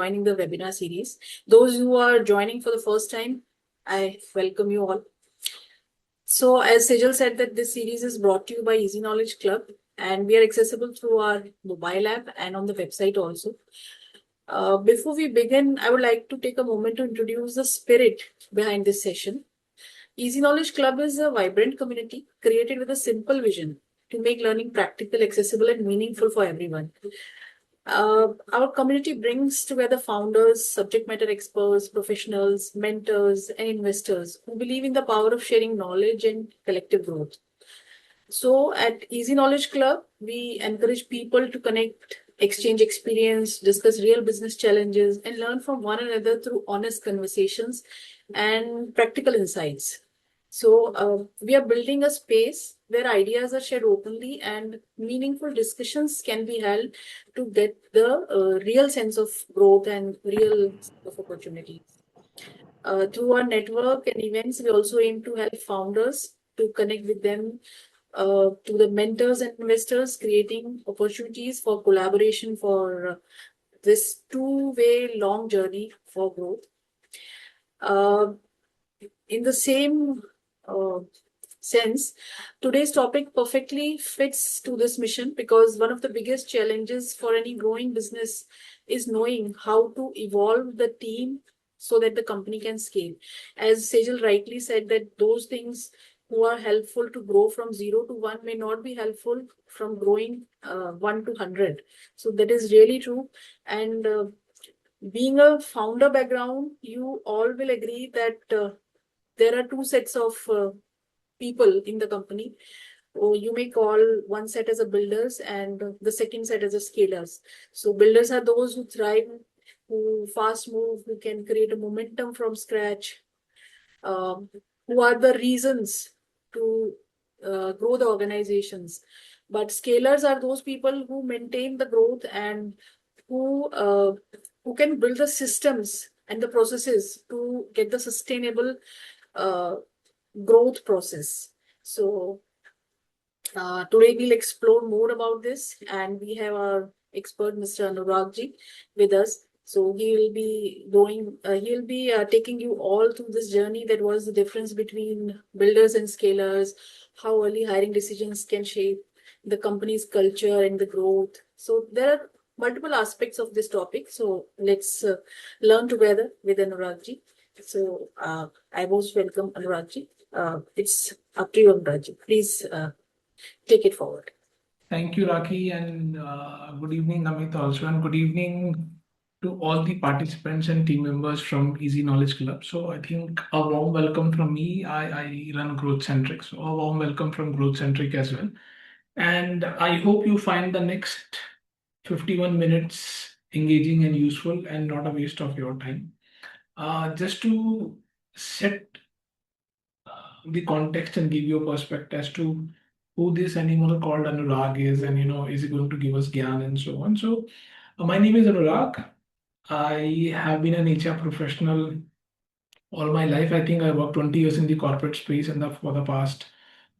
joining the webinar series. Those who are joining for the first time, I welcome you all. So as Sejal said, that this series is brought to you by Easy Knowledge Club, and we are accessible through our mobile app and on the website also. Before we begin, I would like to take a moment to introduce the spirit behind this session. Easy Knowledge Club is a vibrant community created with a simple vision to make learning practical, accessible, and meaningful for everyone. Our community brings together founders, subject matter experts, professionals, mentors, and investors who believe in the power of sharing knowledge and collective growth. So at Easy Knowledge Club, we encourage people to connect, exchange experience, discuss real business challenges, and learn from one another through honest conversations and practical insights. So we are building a space where ideas are shared openly and meaningful discussions can be held to get the real sense of growth and real sense of opportunities. Through our network and events, we also aim to help founders to connect with them, to the mentors and investors, creating opportunities for collaboration for this two-way long journey for growth. In the same sense, today's topic perfectly fits to this mission because one of the biggest challenges for any growing business is knowing how to evolve the team so that the company can scale. As Sejal rightly said, that those things who are helpful to grow from 0 to 1 may not be helpful from growing 1 to 100. So that is really true. And being a founder background, you all will agree that there are two sets of people in the company. You may call one set as a builders and the second set as a scalers. So builders are those who thrive, who fast move, who can create a momentum from scratch, who are the reasons to grow the organizations. But scalers are those people who maintain the growth and who can build the systems and the processes to get the sustainable growth process. So today we'll explore more about this, and we have our expert, Mr. Anuurag ji, with us. So he will be taking you all through this journey. That was the difference between builders and scalers, how early hiring decisions can shape the company's culture and the growth. So there are multiple aspects of this topic. So let's learn together with Anuurag ji. So I most welcome Anuurag ji. It's up to you, Anuurag ji. Please take it forward. Thank you, Raki, and good evening, Amit also, and good evening to all the participants and team members from Easy Knowledge Club. So I think a warm welcome from me. I run Growth Centric, so a warm welcome from Growth Centric as well. And I hope you find the next 51 minutes engaging and useful and not a waste of your time. Just to set the context and give you a perspective as to who this animal called Anurag is, and is he going to give us gyan and so on. So my name is Anurag. I have been an HR professional all my life. I think I worked 20 years in the corporate space, and for the past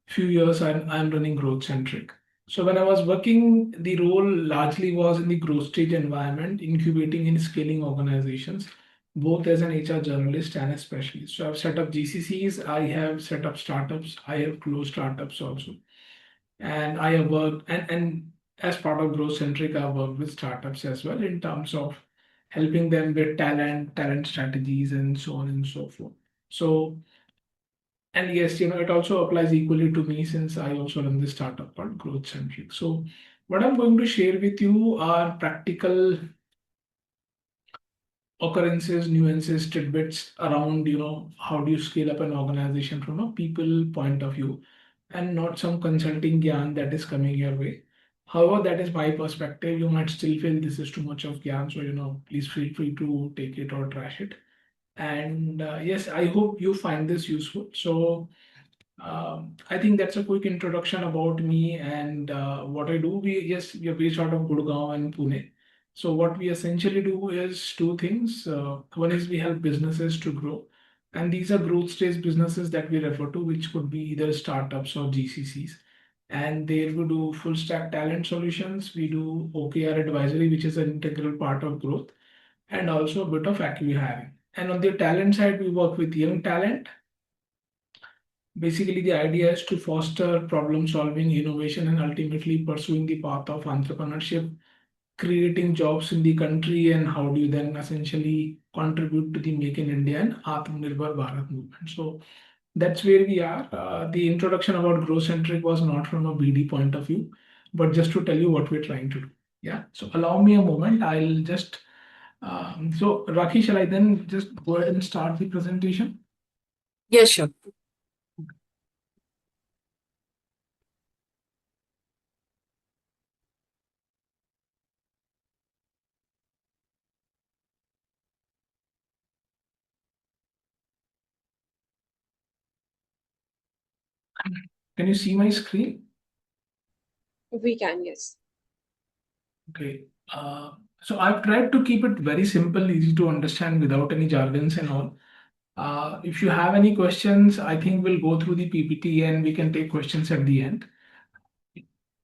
few years I'm running Growth Centric. So when I was working, the role largely was in the growth stage environment, incubating and scaling organizations, both as an HR journalist and a specialist. So I've set up GCCs, I have set up startups, I have closed startups also. And I have worked, and as part of Growth Centric, I've worked with startups as well in terms of helping them with talent strategies, and so on and so forth. So, and yes, it also applies equally to me since I also run this startup called Growth Centric. So, what I'm going to share with you are practical occurrences, nuances, tidbits around, how do you scale up an organization from a people point of view, and not some consulting gyan that is coming your way. However, that is my perspective. You might still feel this is too much of gyan, so please feel free to take it or trash it. And yes, I hope you find this useful. So I think that's a quick introduction about me and what I do. We are based out of Gurgaon and Pune. So what we essentially do is two things. One is we help businesses to grow, and these are growth stage businesses that we refer to, which could be either startups or GCCs. And there we do full stack talent solutions. We do OKR advisory, which is an integral part of growth. and also a bit of acqui-hiring. And on the talent side, we work with young talent. Basically, the idea is to foster problem solving, innovation, and ultimately pursuing the path of entrepreneurship, creating jobs in the country, and how do you then essentially contribute to the Make in India and Atmanirbhar Bharat movement. So that's where we are. The introduction about Growth Centric was not from a BD point of view, but just to tell you what we're trying to do. Yeah. So allow me a moment. I'll just. So Rakhi, shall I then just go ahead and start the presentation? Yes, sure. Can you see my screen? We can, yes. Okay. So I've tried to keep it very simple, easy to understand without any jargons and all. If you have any questions, I think we'll go through the PPT and we can take questions at the end.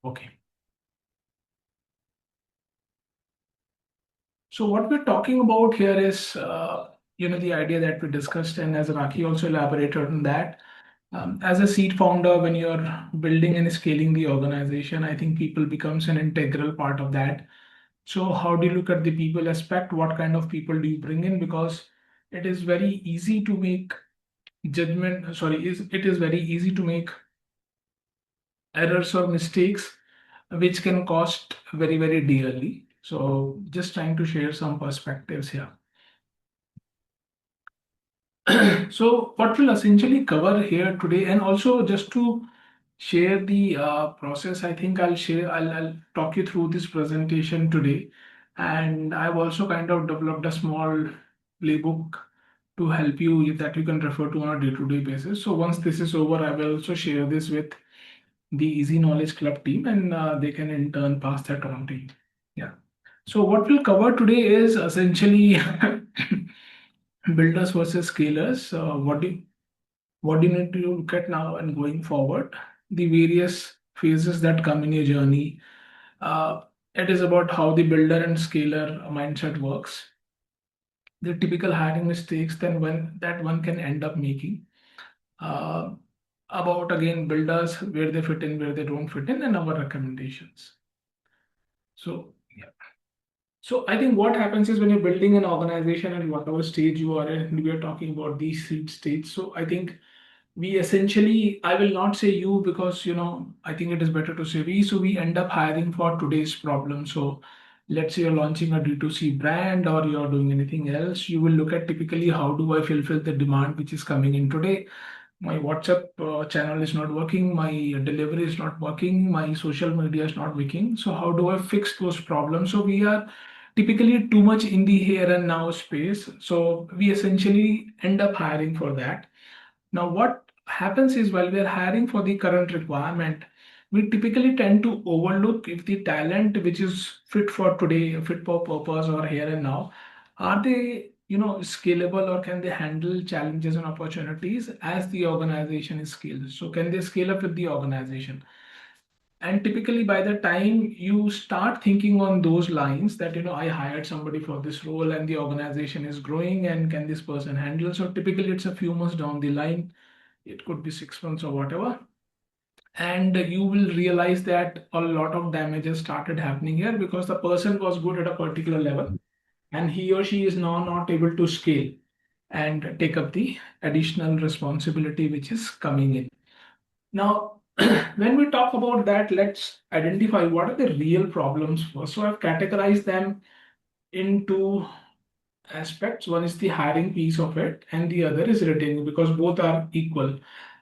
Okay. So what we're talking about here is, the idea that we discussed, and as Raki also elaborated on that. As a seed founder, when you're building and scaling the organization, I think people becomes an integral part of that. So how do you look at the people aspect? What kind of people do you bring in? Because it is very easy to make judgment. Sorry, it is very easy to make errors or mistakes, which can cost very, very dearly. So just trying to share some perspectives here. So what we'll essentially cover here today, and also just to share the process, I think I'll talk you through this presentation today. And I've also kind of developed a small playbook to help you that you can refer to on a day-to-day basis. So once this is over, I will also share this with the Easy Knowledge Club team, and they can in turn pass that on to you. Yeah. So what we'll cover today is essentially builders versus scalers. What do you need to look at now and going forward? The various phases that come in your journey. Uh, it is about how the builder and scaler mindset works. The typical hiring mistakes then when that one can end up making. Uh, about again builders, where they fit in, where they don't fit in, and our recommendations. So yeah. So I think what happens is when you're building an organization at whatever stage you are in, we are talking about the seed stage. So I think we essentially, I will not say you because I think it is better to say we. So we end up hiring for today's problem. So let's say you're launching a D2C brand or you're doing anything else, you will look at typically how do I fulfill the demand which is coming in today. My WhatsApp channel is not working, my delivery is not working, my social media is not working. So how do I fix those problems? So we are typically too much in the here and now space. So we essentially end up hiring for that. Now, what happens is while we are hiring for the current requirement, we typically tend to overlook if the talent which is fit for today, fit for purpose or here and now, are they, scalable, or can they handle challenges and opportunities as the organization is scaled? So can they scale up with the organization? And typically by the time you start thinking on those lines that, I hired somebody for this role and the organization is growing and can this person handle? So typically it's a few months down the line, it could be 6 months or whatever, and you will realize that a lot of damages started happening here because the person was good at a particular level and he or she is now not able to scale and take up the additional responsibility which is coming in. Now, when we talk about that, let's identify what are the real problems first. So I've categorized them into aspects. One is the hiring piece of it, and the other is retaining, because both are equal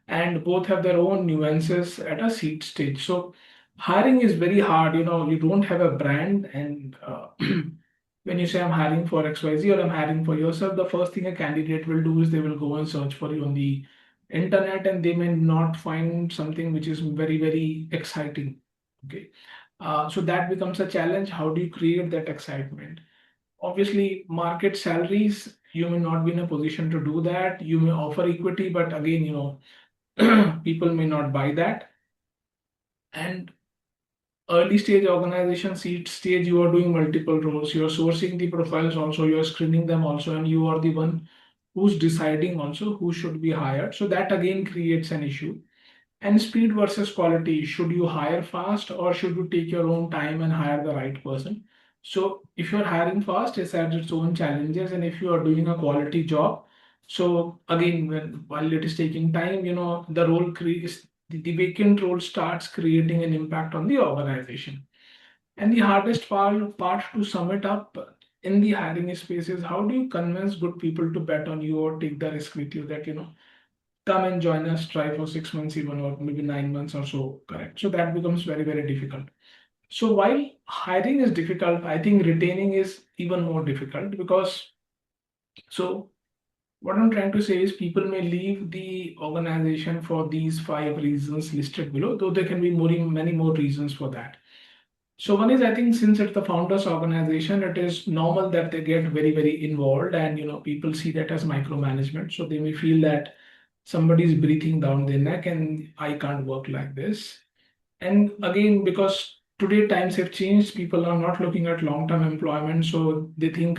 and both have their own nuances at a seed stage. So hiring is very hard. You don't have a brand, and when you say I'm hiring for XYZ or I'm hiring for yourself, the first thing a candidate will do is they will go and search for you on the internet, and they may not find something which is very, very exciting. Okay. So that becomes a challenge. How do you create that excitement? Obviously, market salaries, you may not be in a position to do that. You may offer equity, but again, people may not buy that. And early stage organization, seed stage, you are doing multiple roles. You are sourcing the profiles also, you are screening them also, and you are the one who's deciding also who should be hired. So that again creates an issue. And speed versus quality. Should you hire fast or should you take your own time and hire the right person? So if you're hiring fast, it has its own challenges. And if you are doing a quality job, so again, while it is taking time, the role creates the vacant role starts creating an impact on the organization. And the hardest part to sum it up in the hiring space is how do you convince good people to bet on you or take the risk with you that come and join us, try for 6 months even, or maybe 9 months or so, correct? So that becomes very, very difficult. So while hiring is difficult, I think retaining is even more difficult because so what I'm trying to say is people may leave the organization for these 5 reasons listed below, though there can be many more reasons for that. So one is I think since it's the founders organization, it is normal that they get very, very involved and people see that as micromanagement. So they may feel that somebody's breathing down their neck and I can't work like this. And again, because today times have changed, people are not looking at long-term employment. So they think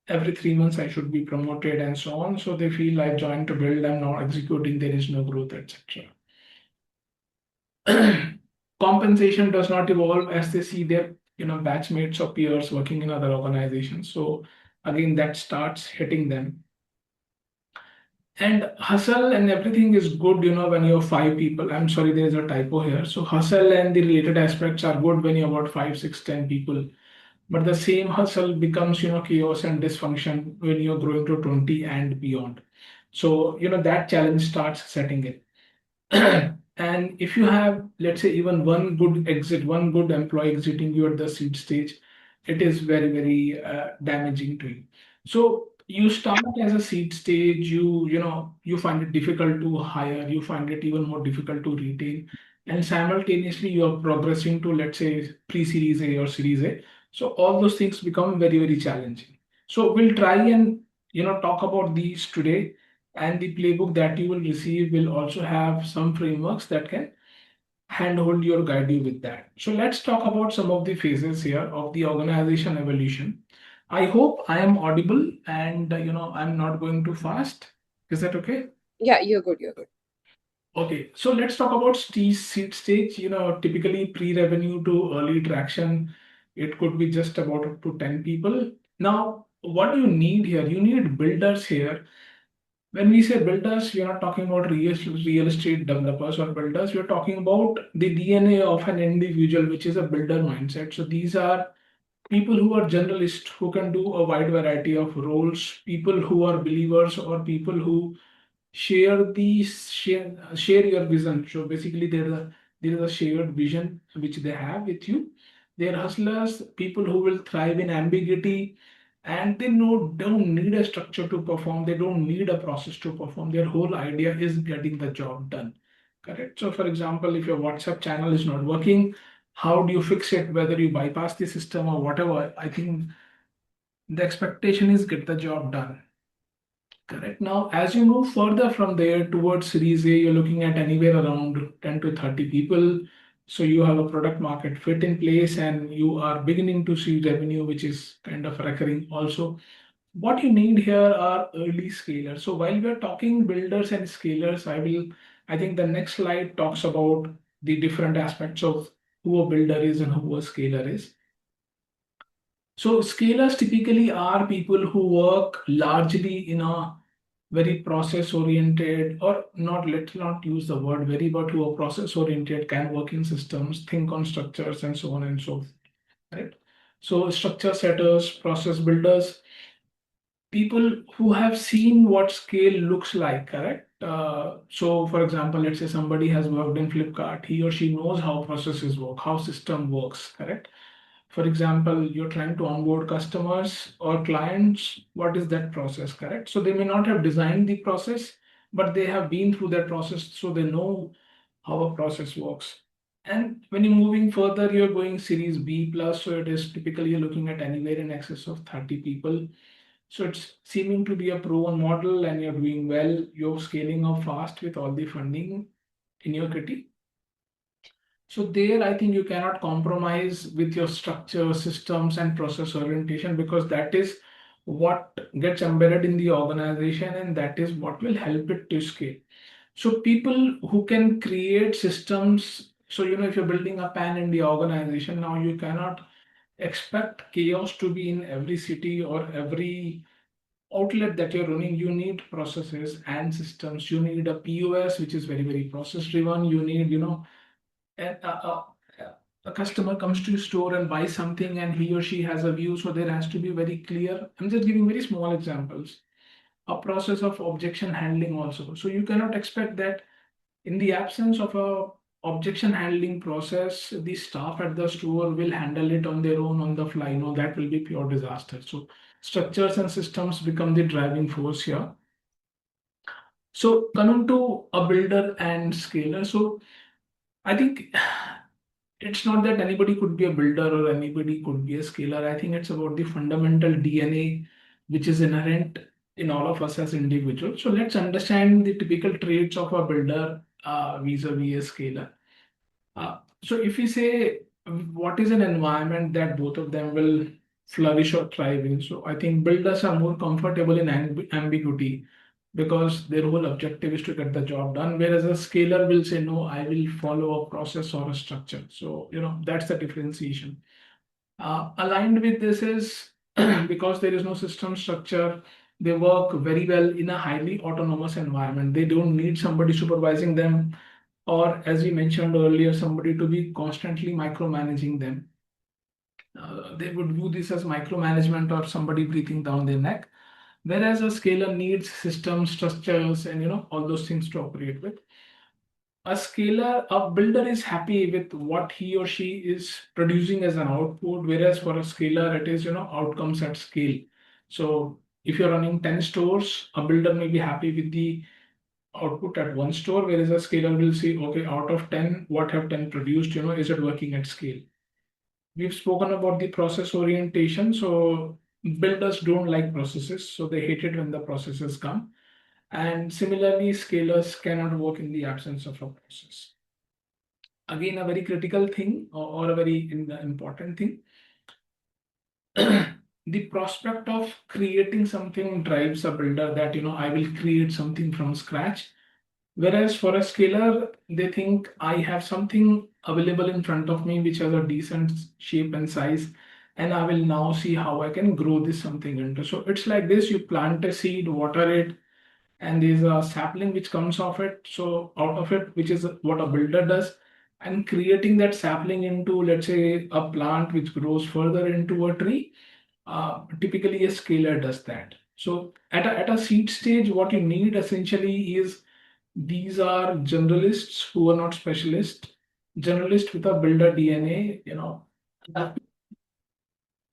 every 3 months I should be promoted and so on. So they feel I joined to build, I'm not executing, there is no growth, etc. Compensation does not evolve as they see their batchmates or peers working in other organizations. So again, that starts hitting them. And hustle and everything is good, when you're 5 people. I'm sorry, there is a typo here. So hustle and the related aspects are good when you're about 5, 6, 10 people. But the same hustle becomes, chaos and dysfunction when you're growing to 20 and beyond. So, that challenge starts setting in. And if you have, let's say, even one good exit, one good employee exiting you at the seed stage, it is very, very damaging to you. So you start as a seed stage, you find it difficult to hire, you find it even more difficult to retain, and simultaneously you are progressing to, let's say, pre-series A or series A. So all those things become very, very challenging. So we'll try and talk about these today, and the playbook that you will receive will also have some frameworks that can handhold you or guide you with that. So let's talk about some of the phases here of the organization evolution. I hope I am audible and I'm not going too fast. Is that okay? Yeah, you're good. You're good. Okay, so let's talk about seed stage. Typically pre-revenue to early traction, it could be just about up to 10 people. Now, what do you need here? You need builders here. When we say builders, we are not talking about real estate developers or builders. We are talking about the DNA of an individual, which is a builder mindset. So these are people who are generalists, who can do a wide variety of roles, people who are believers or people who share your vision. So basically, there is a shared vision which they have with you. They're hustlers, people who will thrive in ambiguity, and they don't need a structure to perform. They don't need a process to perform. Their whole idea is getting the job done. Correct. So, for example, if your WhatsApp channel is not working, how do you fix it? Whether you bypass the system or whatever, I think the expectation is get the job done. Correct. Now, as you move further from there towards Series A, you're looking at anywhere around 10 to 30 people. So you have a product market fit in place and you are beginning to see revenue, which is kind of recurring also. What you need here are early scalers. So while we're talking builders and scalers, I think the next slide talks about the different aspects of who a builder is and who a scaler is. So scalers typically are people who work largely in a very process oriented, or not, let's not use the word very, but who are process oriented, can work in systems, think on structures and so on and so forth, right? So structure setters, process builders, people who have seen what scale looks like, correct? So for example, let's say somebody has worked in Flipkart, he or she knows how processes work, how system works, correct? For example, you're trying to onboard customers or clients. What is that process, correct? So they may not have designed the process, but they have been through that process, so they know how a process works. And when you're moving further, you're going series B plus, so it is typically you're looking at anywhere in excess of 30 people. So it's seeming to be a proven model and you're doing well. You're scaling up fast with all the funding in your kitty. So there, I think you cannot compromise with your structure, systems, and process orientation, because that is what gets embedded in the organization and that is what will help it to scale. So people who can create systems, so if you're building a pan India organization, now you cannot expect chaos to be in every city or every outlet that you're running. You need processes and systems. You need a POS, which is very, very process driven. You need, and a customer comes to your store and buys something and he or she has a view, so there has to be very clear. I'm just giving very small examples. A process of objection handling also. So you cannot expect that in the absence of a objection handling process, the staff at the store will handle it on their own on the fly. No, that will be pure disaster. So structures and systems become the driving force here. So coming to a builder and scaler. So I think it's not that anybody could be a builder or anybody could be a scaler. I think it's about the fundamental DNA which is inherent in all of us as individuals. So let's understand the typical traits of a builder vis-a-vis a scaler. So if we say what is an environment that both of them will flourish or thrive in, so I think builders are more comfortable in ambiguity because their whole objective is to get the job done, whereas a scaler will say, no, I will follow a process or a structure. So, that's the differentiation. Aligned with this is because there is no system structure, they work very well in a highly autonomous environment. They don't need somebody supervising them, or as we mentioned earlier, somebody to be constantly micromanaging them. They would view this as micromanagement or somebody breathing down their neck. Whereas a scaler needs systems, structures, and all those things to operate with. A builder is happy with what he or she is producing as an output, whereas for a scaler, it is, outcomes at scale. So if you're running 10 stores, a builder may be happy with the output at one store, whereas a scaler will see, okay, out of 10, what have 10 produced, is it working at scale? We've spoken about the process orientation. So builders don't like processes, so they hate it when the processes come. And similarly, scalers cannot work in the absence of a process. Again, a very critical thing or a very important thing. The prospect of creating something drives a builder that, I will create something from scratch. Whereas for a scaler, they think I have something available in front of me which has a decent shape and size, and I will now see how I can grow this something into. So it's like this: you plant a seed, water it, and there's a sapling which comes off it. So out of it, which is what a builder does, and creating that sapling into, let's say, a plant which grows further into a tree. Typically, a scaler does that. So at a seed stage, what you need essentially is these are generalists who are not specialists, generalists with a builder DNA,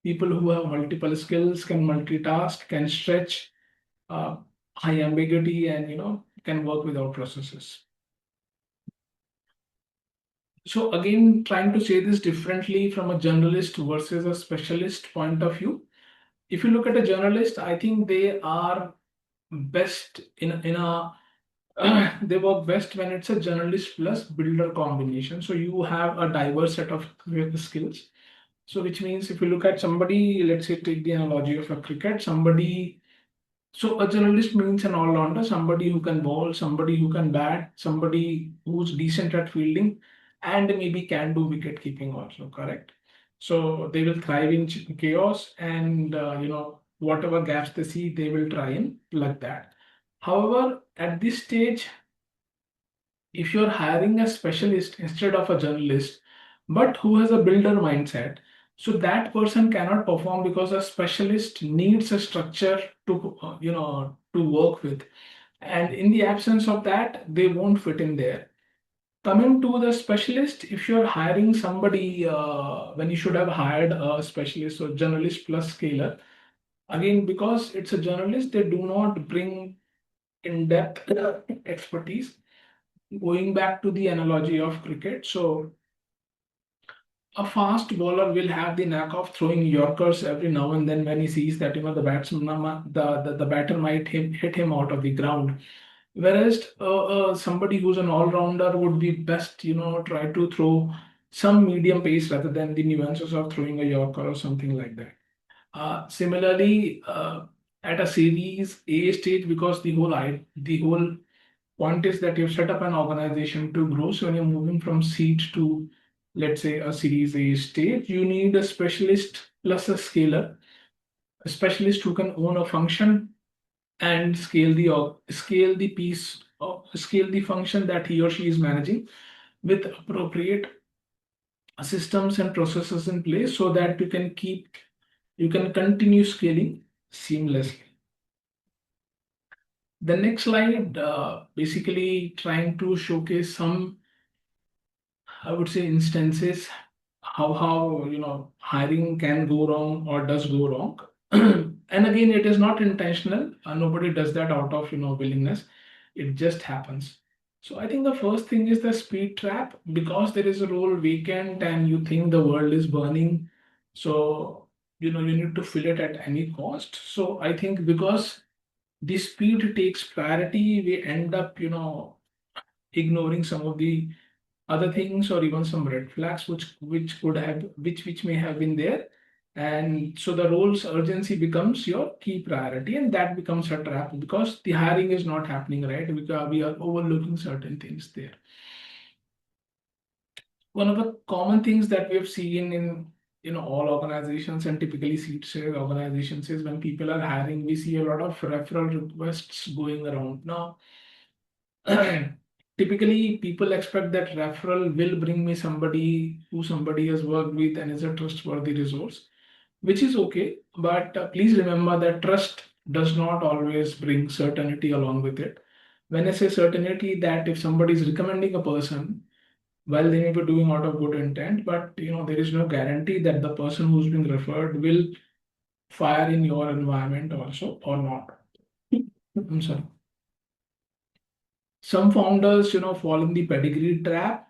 people who have multiple skills, can multitask, can stretch, uh, high ambiguity, and can work without processes. So again, trying to say this differently from a generalist versus a specialist point of view. If you look at a journalist, I think they are best in a they work best when it's a journalist plus builder combination. So you have a diverse set of skills. So which means if you look at somebody, let's say take the analogy of a cricket, so a journalist means an all-rounder, somebody who can bowl, somebody who can bat, somebody who's decent at fielding, and maybe can do wicket keeping also, correct? So they will thrive in chaos, and whatever gaps they see, they will try and plug that. However, at this stage, if you're hiring a specialist instead of a journalist, but who has a builder mindset, so that person cannot perform because a specialist needs a structure to work with, and in the absence of that, they won't fit in there. Coming to the specialist, if you're hiring somebody when you should have hired a specialist or journalist plus scaler, again, because it's a journalist, they do not bring in-depth expertise. Going back to the analogy of cricket, so a fast bowler will have the knack of throwing yorkers every now and then when he sees that the batsman the batter might hit him out of the ground. Whereas somebody who's an all-rounder would be best, try to throw some medium pace rather than the nuances of throwing a Yorker or something like that. Similarly, at a Series A stage, because the whole point is that you've set up an organization to grow. So when you're moving from seed to, let's say, a Series A stage, you need a specialist plus a scaler, a specialist who can own a function and scale the function that he or she is managing with appropriate systems and processes in place so that you can continue scaling seamlessly. The next slide basically trying to showcase some, I would say, instances how hiring can go wrong or does go wrong. And again, it is not intentional. Nobody does that out of willingness. It just happens. So I think the first thing is the speed trap, because there is a role vacant and you think the world is burning. So you need to fill it at any cost. So I think because the speed takes priority, we end up ignoring some of the other things or even some red flags which may have been there, and so the role's urgency becomes your key priority, and that becomes a trap because the hiring is not happening, right? Because we are overlooking certain things there. One of the common things that we have seen in all organizations and typically seed sales organizations is when people are hiring, we see a lot of referral requests going around now. Typically, people expect that referral will bring me somebody who somebody has worked with and is a trustworthy resource, which is okay. But please remember that trust does not always bring certainty along with it. When I say certainty, that if somebody is recommending a person, well, they may be doing out of good intent, but there is no guarantee that the person who's been referred will fire in your environment also or not. I'm sorry. Some founders, fall in the pedigree trap.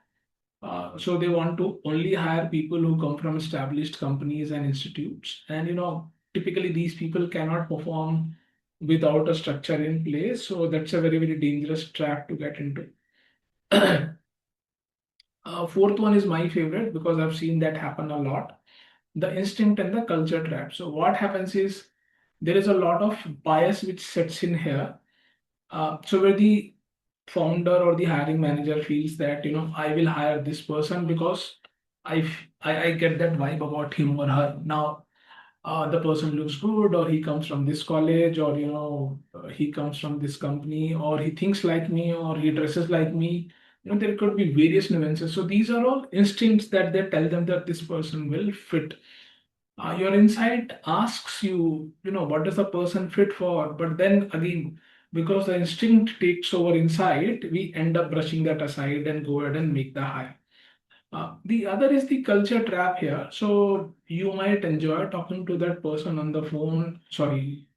So they want to only hire people who come from established companies and institutes. And typically these people cannot perform without a structure in place. So that's a very, very dangerous trap to get into. Fourth one is my favorite because I've seen that happen a lot. The instinct and the culture trap. So what happens is there is a lot of bias which sets in here. So where the founder or the hiring manager feels that I will hire this person because I get that vibe about him or her. Now the person looks good, or he comes from this college, or he comes from this company, or he thinks like me, or he dresses like me. There could be various nuances. So these are all instincts that they tell them that this person will fit. Your insight asks you, what does the person fit for? But then again, because the instinct takes over insight, we end up brushing that aside and go ahead and make the hire. The other is the culture trap here. So you might enjoy talking to that person on the phone, sorry,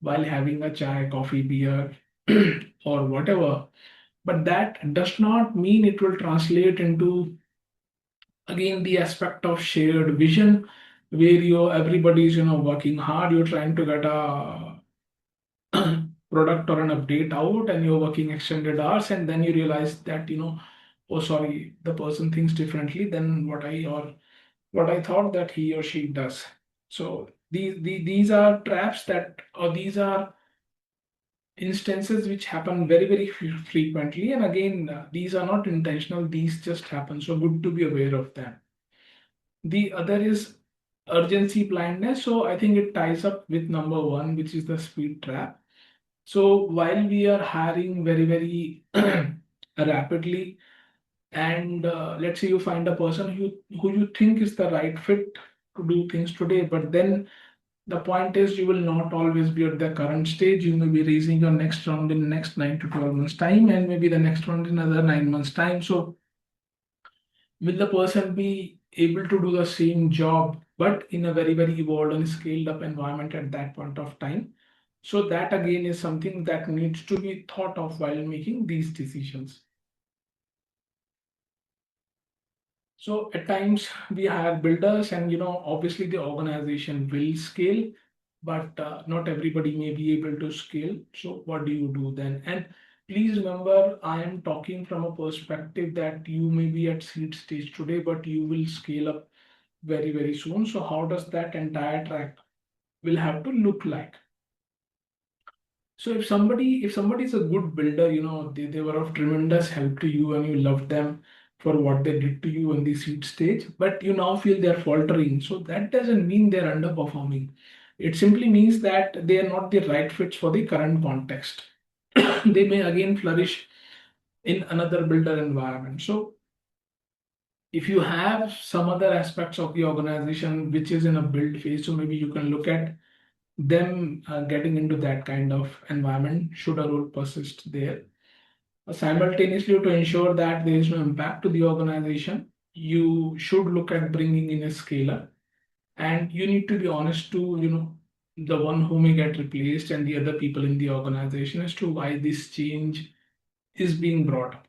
while having a chai, coffee, beer, or whatever. But that does not mean it will translate into, again, the aspect of shared vision where everybody's working hard, you're trying to get a product or an update out, and you're working extended hours, and then you realize that oh sorry, the person thinks differently than what I thought that he or she does. So these are traps that, or these are instances which happen very, very frequently, and again, these are not intentional, these just happen, so good to be aware of them. The other is urgency blindness. So I think it ties up with number one, which is the speed trap. So while we are hiring very, very rapidly, and let's say you find a person who you think is the right fit to do things today, but then the point is you will not always be at the current stage. You may be raising your next round in the next 9 to 12 months time, and maybe the next round in another 9 months time. So will the person be able to do the same job but in a very, very evolved and scaled up environment at that point of time? So that again is something that needs to be thought of while making these decisions. So at times we hire builders, and obviously the organization will scale, but not everybody may be able to scale. So what do you do then? And please remember, I am talking from a perspective that you may be at seed stage today, but you will scale up very, very soon. So how does that entire track will have to look like? So if somebody is a good builder, they were of tremendous help to you and you love them for what they did to you in the seed stage, but you now feel they're faltering. So that doesn't mean they're underperforming. It simply means that they are not the right fits for the current context. They may again flourish in another builder environment. So if you have some other aspects of the organization which is in a build phase, so maybe you can look at them getting into that kind of environment should a role persist there. Simultaneously, to ensure that there is no impact to the organization, you should look at bringing in a scaler, and you need to be honest to the one who may get replaced and the other people in the organization as to why this change is being brought up.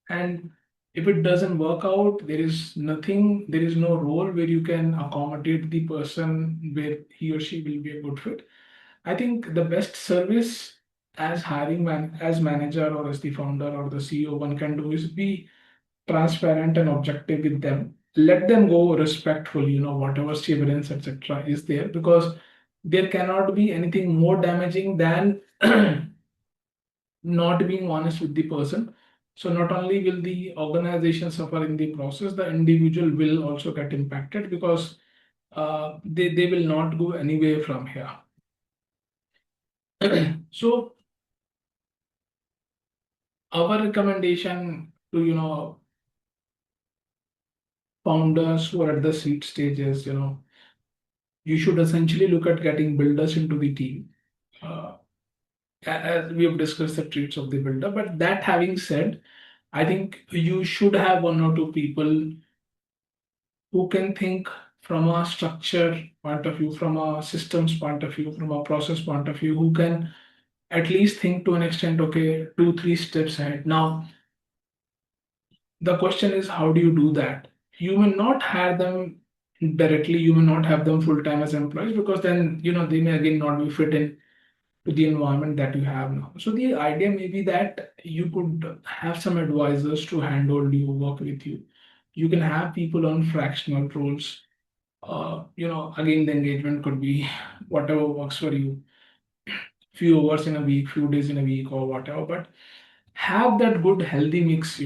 And if it doesn't work out, there is no role where you can accommodate the person where he or she will be a good fit. I think the best service as as manager or as the founder or the CEO one can do is be transparent and objective with them. Let them go respectfully, whatever severance, etc. is there, because there cannot be anything more damaging than not being honest with the person. So not only will the organization suffer in the process, the individual will also get impacted because they will not go anywhere from here. So our recommendation to founders who are at the seed stages, you should essentially look at getting builders into the team. Uh, as we have discussed the traits of the builder, but that having said, I think you should have one or two people who can think from a structure point of view, from a systems point of view, from a process point of view, who can at least think to an extent, okay, two, three steps ahead. Now, the question is, how do you do that? You may not hire them directly, you may not have them full time as employees because then, they may again not be fit in to the environment that you have now. So the idea may be that you could have some advisors to handle you, work with you. You can have people on fractional roles. Again, the engagement could be whatever works for you, few hours in a week, few days in a week, or whatever. But have that good, healthy mix,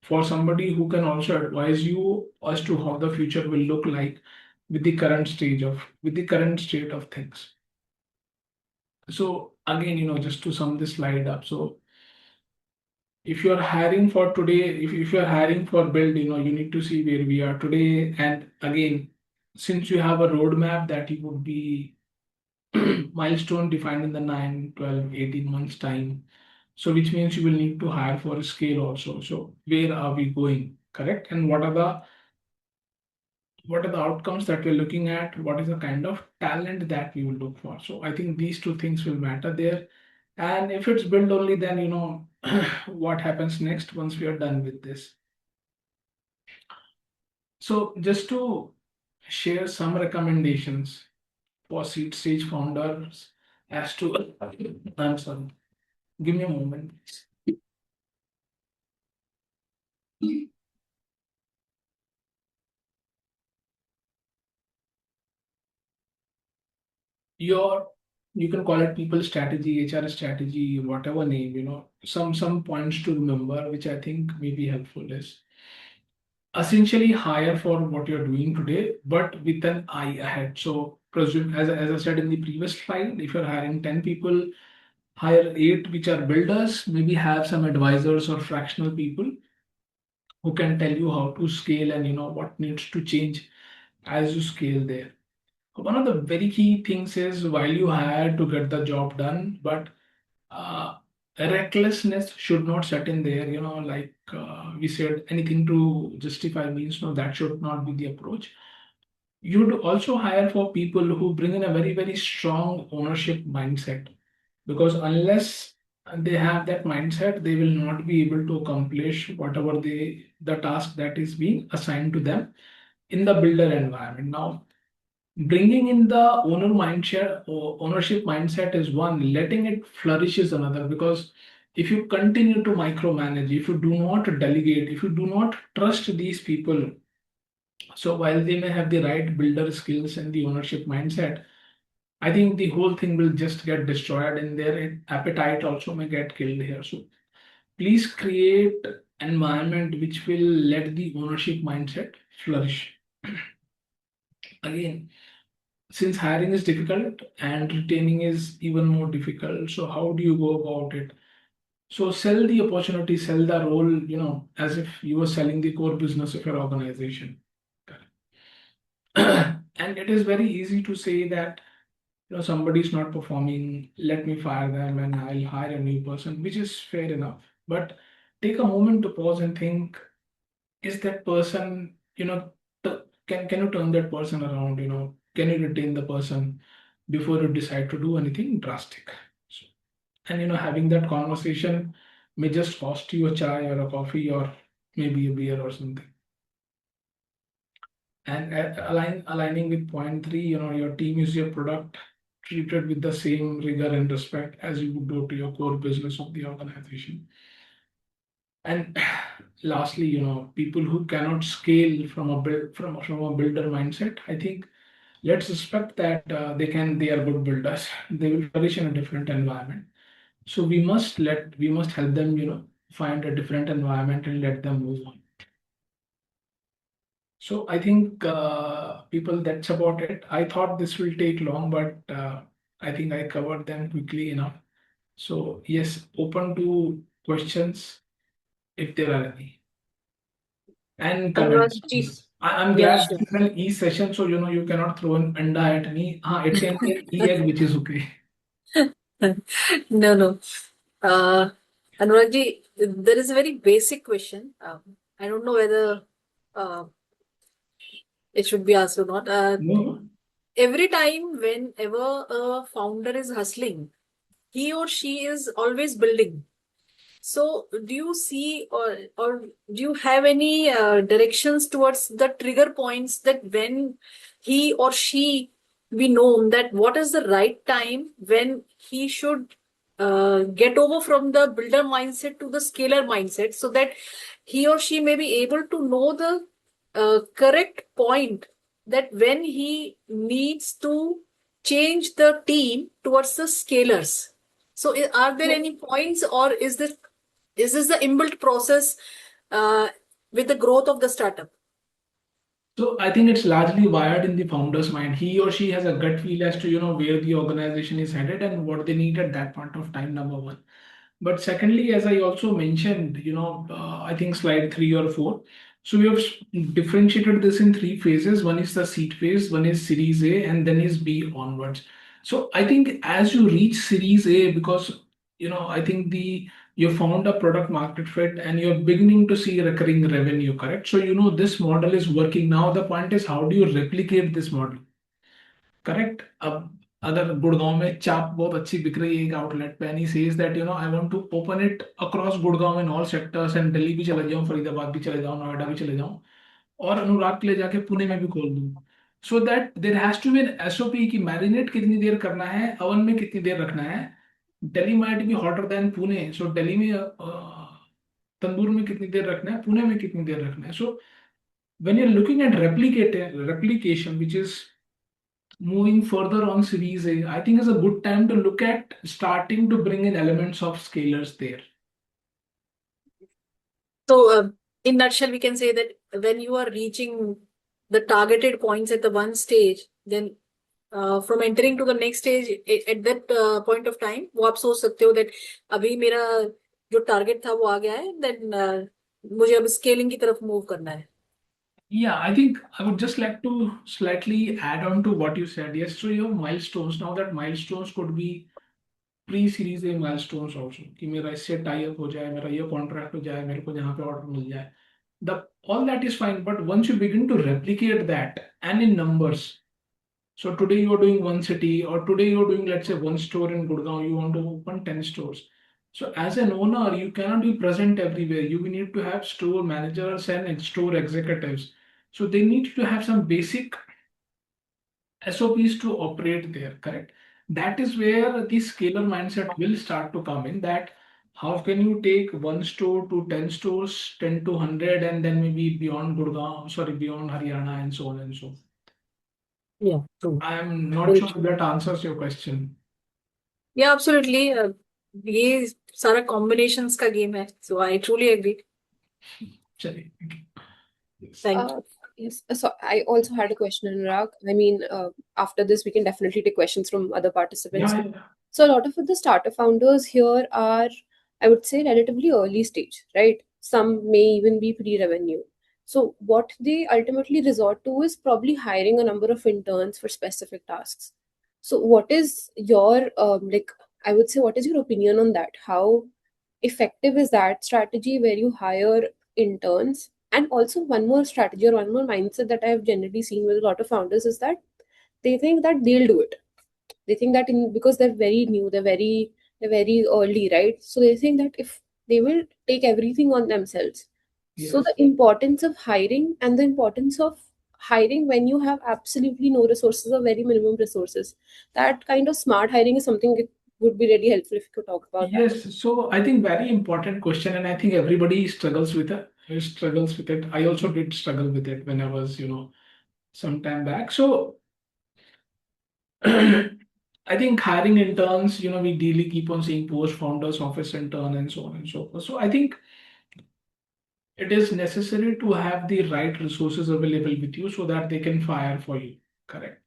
for somebody who can also advise you as to how the future will look like with the current state of things. So again, just to sum this slide up, so if you're hiring for today, if you're hiring for build, you need to see where we are today. And again, since you have a roadmap that you would be milestone defined in the 9, 12, 18 months time. So which means you will need to hire for a scale also. So where are we going? Correct. And what are the outcomes that we're looking at? What is the kind of talent that we will look for? So I think these two things will matter there. And if it's build only, then what happens next once we are done with this. So just to share some recommendations for seed stage founders as to I'm sorry, give me a moment. Your you can call it people strategy, HR strategy, whatever name, some points to remember, which I think may be helpful is essentially hire for what you're doing today, but with an eye ahead. So presume, as I said in the previous slide, if you're hiring 10 people, hire 8 which are builders, maybe have some advisors or fractional people who can tell you how to scale and what needs to change as you scale there. One of the very key things is while you hire to get the job done, but uh, recklessness should not set in there. Like we said, anything to justify means no, that should not be the approach. You'd also hire for people who bring in a very, very strong ownership mindset because unless they have that mindset, they will not be able to accomplish whatever the task that is being assigned to them in the builder environment. Now, bringing in the ownership mindset is one, letting it flourish is another, because if you continue to micromanage, if you do not delegate, if you do not trust these people, so while they may have the right builder skills and the ownership mindset, I think the whole thing will just get destroyed and their appetite also may get killed here. So please create environment which will let the ownership mindset flourish. Again, since hiring is difficult and retaining is even more difficult, so how do you go about it? So sell the opportunity, sell the role, as if you were selling the core business of your organization. And it is very easy to say that somebody is not performing, let me fire them and I'll hire a new person, which is fair enough. But take a moment to pause and think, is that person, can you turn that person around? Can you retain the person before you decide to do anything drastic? So, and having that conversation may just cost you a chai or a coffee or maybe a beer or something. And aligning with point three, your team is your product, treated with the same rigor and respect as you would do to your core business of the organization. And lastly, people who cannot scale from a from a builder mindset, I think let's respect that they are good builders. They will flourish in a different environment. So we must help them, find a different environment and let them move on. So I think people, that's about it. I thought this will take long, but I think I covered them quickly enough. So yes, open to questions if there are any. And Anurag comments, ji, please. I'm yeah, glad sure. this is an e-session, so you cannot throw an anda at me. It can be an e-egg, which is okay. No, no. Uh, Anurag ji, there is a very basic question. I don't know whether uh, it should be asked or not. No. Every time, whenever a founder is hustling, he or she is always building. So, do you see or do you have any directions towards the trigger points that when he or she be known that what is the right time when he should get over from the builder mindset to the scaler mindset so that he or she may be able to know the correct point that when he needs to change the team towards the scalers. So, are there any points, or is this the inbuilt process uh, with the growth of the startup? So I think it's largely wired in the founder's mind. He or she has a gut feel as to, where the organization is headed and what they need at that point of time, number one. But secondly, as I also mentioned, I think slide 3 or 4. So we have differentiated this in 3 phases. One is the seed phase, one is series A, and then is B onwards. So I think as you reach series A, because I think you found a product market fit and you're beginning to see recurring revenue, correct? So this model is working now. The point is, how do you replicate this model? Correct अब अगर गुड़गांव में चाप बहुत अच्छी बिक रही है एक आउटलेट पे and he says that I want to open it across Gurgaon in all sectors and Delhi भी चले जाऊं फरीदाबाद भी चले जाऊं नोएडा भी चले जाऊं और अनुराग के ले जाके पुणे में भी खोल दूं so that there has to be an SOP की मैरिनेट कितनी देर करना है ओवन में कितनी देर रखना है Delhi might be hotter than Pune so Delhi में तंदूर में कितनी देर रखना है पुणे में कितनी देर रखना है सो when you're looking at replication, which is moving further on series A, I think is a good time to look at starting to bring in elements of scalars there. So, in nutshell, we can say that when you are reaching the targeted points at the one stage, then from entering to the next stage, at that point of time, वो आप सोच सकते हो that अभी मेरा जो target था वो आ गया है, then मुझे अब scaling की तरफ move करना है. Yeah, I think I would just like to slightly add on to what you said. Yes, so your milestones, now that milestones could be pre-series A milestones also, कि मेरा इससे tie up हो जाए, मेरा ये contract हो जाए, मेरे को जहाँ पे order मिल जाए. All that is fine, but once you begin to replicate that and in numbers, so today you are doing one city, or today you are doing, let's say, one store in Gurgaon, you want to open 10 stores. So as an owner, you cannot be present everywhere. You will need to have store managers and store executives. So they need to have some basic SOPs to operate there, correct? That is where the scalar mindset will start to come in, that How can you take one store to 10 stores, 10 to 100, and then maybe beyond Gurgaon, sorry, beyond Haryana, and so on and so forth? Yeah, true. I am not Very sure if true. that answers your question. Yeah, absolutely. ये सारा combinations का game है. So I truly agree. Chaliye, thank you. Yes. Thank Uh, you. yes. So I also had a question, Anurag. I mean, after this, we can definitely take questions from other participants Yeah, too. yeah. So a lot of the startup founders here are, I would say, relatively early stage, right? Some may even be pre-revenue. So what they ultimately resort to is probably hiring a number of interns for specific tasks. So what is your like? I would say, what is your opinion on that? How effective is that strategy where you hire interns? And also, one more strategy or one more mindset that I have generally seen with a lot of founders is that they think that they'll do it. They think that because they're very new, they're very early, right? So they think that if they will take everything on themselves. So Yes. the importance of hiring and the importance of hiring when you have absolutely no resources or very minimum resources. That kind of smart hiring is something that would be really helpful if you could talk about that. Yes. So I think very important question, and I think everybody struggles with it. Struggles with it. I also did struggle with it when I was, some time back. So I think hiring interns, we daily keep on seeing post founders, office intern, and so on and so forth. So I think it is necessary to have the right resources available with you so that they can fire for you. Correct.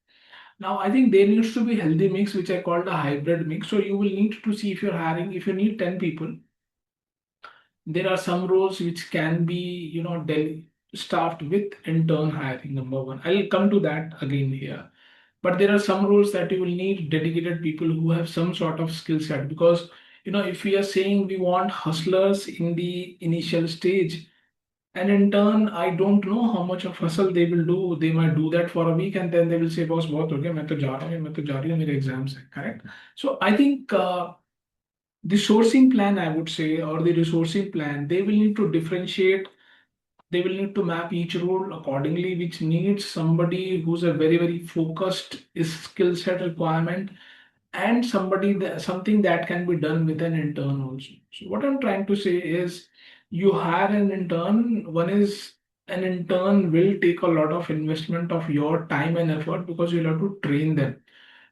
Now, I think there needs to be healthy mix, which I called a hybrid mix. So you will need to see if you're hiring, if you need 10 people, there are some roles which can be, staffed with intern hiring, number one. I'll come to that again here. But there are some roles that you will need dedicated people who have some sort of skill set because if we are saying we want hustlers in the initial stage, and in turn I don't know how much of hustle they will do. They might do that for a week and then they will say boss बहुत हो गया मैं तो जा रहा हूँ मैं तो जा रही हूँ मेरे एग्जाम्स है correct. So I think the sourcing plan, I would say, or the resourcing plan, they will need to differentiate. They will need to map each role accordingly, which needs somebody who's a very, very focused skill set requirement and something that can be done with an intern also. So what I'm trying to say is you hire an intern. One is an intern will take a lot of investment of your time and effort because you'll have to train them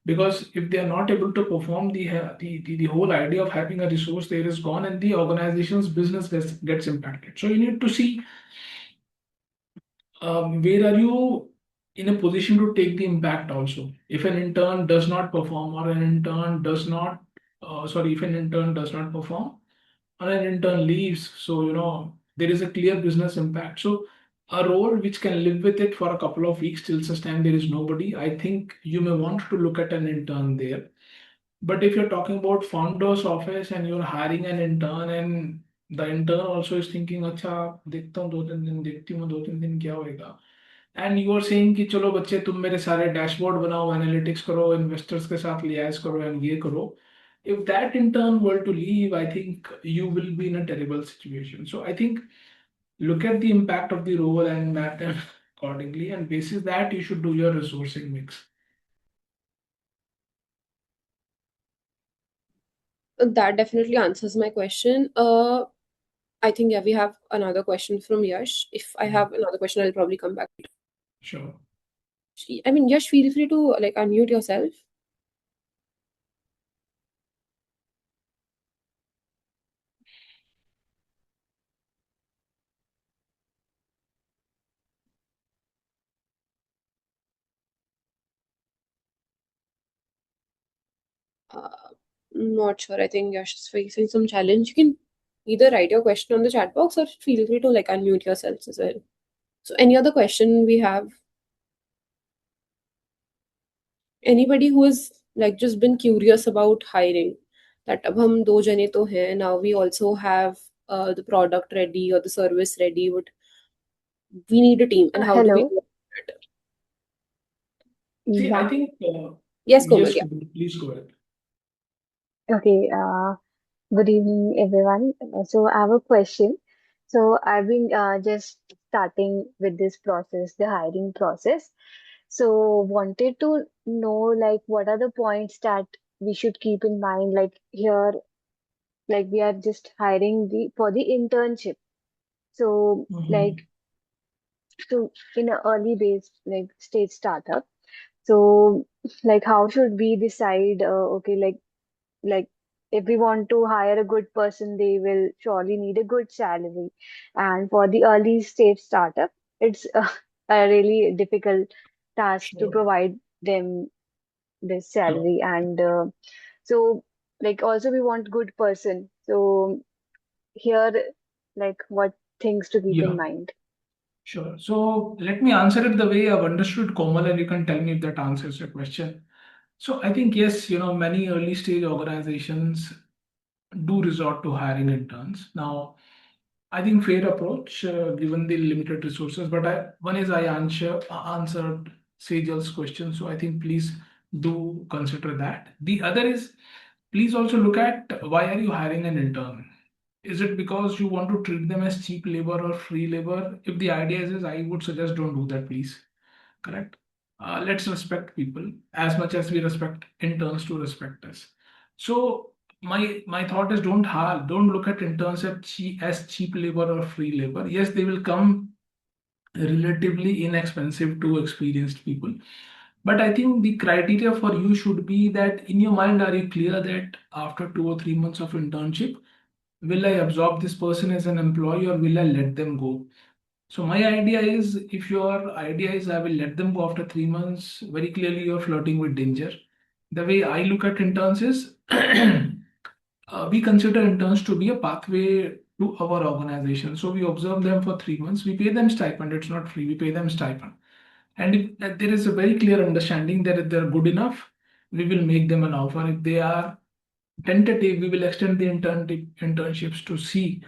because if they are not able to perform the whole idea of having a resource there is gone and the organization's business gets impacted. So you need to see where are you in a position to take the impact also. If an intern does not perform or an intern does not sorry if an intern does not perform or an intern leaves, so there is a clear business impact. So a role which can live with it for a couple of weeks till such time there is nobody, I think you may want to look at an intern there. But if you're talking about founder's office and you're hiring an intern and the intern also is thinking अच्छा देखता हूँ 2-3 दिन देखती हूँ 2-3 दिन क्या होएगा and you are saying कि चलो बच्चे तुम मेरे सारे डैशबोर्ड बनाओ एनालिटिक्स करो इन्वेस्टर्स के साथ लियाज करो एंड ये करो. If that intern were to leave, I think you will be in a terrible situation. So I think look at the impact of the role and map them accordingly, and basis that you should do your resourcing mix. That definitely answers my question. I think yeah, we have another question from Yash. If I have another question, I'll probably come back. Sure. I mean, Yash, feel free to like unmute yourself. Uh, Not sure. I think Yash is facing some challenge. You can either write your question on the chat box or feel free to like unmute yourselves as well. So, any other question we have? Anybody who has like just been curious about hiring? That अब हम दो जने तो हैं. Now we also have the product ready or the service ready. Would we need a team, and how do we Hello. do it? See, I Yeah. think Yes, Komal. yes, Yeah. please go ahead. Okay. Good evening, everyone. So I have a question. So I've been just starting with this process, the hiring process. So wanted to know like what are the points that we should keep in mind, like here, like we are just hiring the for the internship. So like Mhm. to in an early base like stage startup. So like how should we decide? Okay, like if we want to hire a good person, they will surely need a good salary. And for the early stage startup, it's a really difficult task to Sure. provide them this Sure. salary. And so like also we want good person. So here, like what things to keep in Yeah. mind. Sure. So let me answer it the way I've understood, Komal, and you can tell me if that answers your question. So I think yes, many early stage organizations do resort to hiring interns. Now, I think fair approach given the limited resources. But one is I answered Sejal's question, so I think please do consider that. The other is please also look at why are you hiring an intern? Is it because you want to treat them as cheap labor or free labor? If the idea is, I would suggest don't do that, please. Correct. Let's respect people as much as we respect interns to respect us. So my thought is don't look at interns as cheap labor or free labor. Yes, they will come relatively inexpensive to experienced people. But I think the criteria for you should be that in your mind, are you clear that after 2 or 3 months of internship, will I absorb this person as an employee or will I let them go? So my idea is if your idea is I will let them go after 3 months, very clearly you're flirting with danger. The way I look at interns is we consider interns to be a pathway to our organization. So we observe them for 3 months. We pay them stipend. It's not free. We pay them stipend. And if there is a very clear understanding that if they're good enough, we will make them an offer. If they are tentative, we will extend the internships to see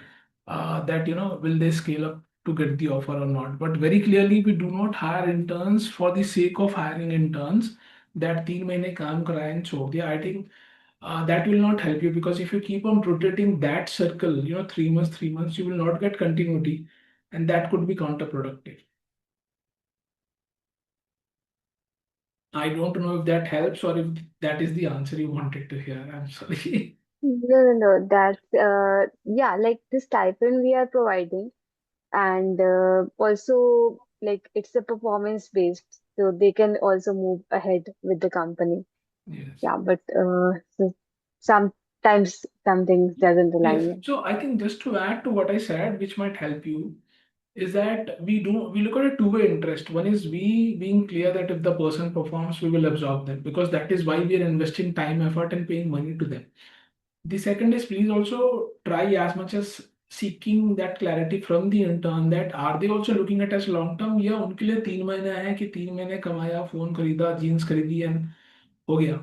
that will they scale up to get the offer or not. But very clearly, we do not hire interns for the sake of hiring interns. That 3 महीने काम कराए and छोड़ दिया. I think that will not help you because if you keep on rotating that circle, 3 months, 3 months, you will not get continuity, and that could be counterproductive. I don't know if that helps or if that is the answer you wanted to hear. I'm sorry. No, no, no. That's yeah, like the stipend we are providing, and also like it's a performance based, so they can also move ahead with the company. Yes. Yeah, but so sometimes some things doesn't Yes. align. So I think just to add to what I said, which might help you, is that we look at a two-way interest. One is we being clear that if the person performs, we will absorb them because that is why we are investing time, effort, and paying money to them. The second is please also try as much as seeking that clarity from the intern that are they also looking at as long term या उनके लिए 3 महीने है कि 3 महीने कमाया phone खरीदा jeans खरीदी एंड हो गया.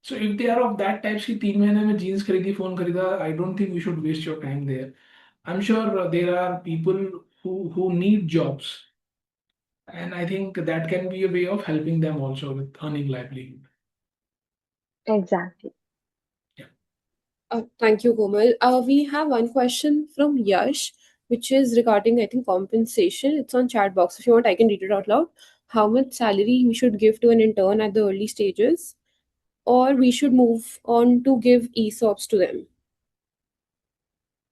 So if they are of that type कि 3 महीने में जीन्स खरीदी फोन खरीदा, I don't think we should waste your time there. I'm sure there are people who need jobs, and I think that can be a way of helping them also with earning livelihood. Exactly. Yeah. Thank you, Komal. We have one question from Yash, which is regarding, I think, compensation. It's on chat box. If you want, I can read it out loud. How much salary we should give to an intern at the early stages, or we should move on to give ESOPs to them.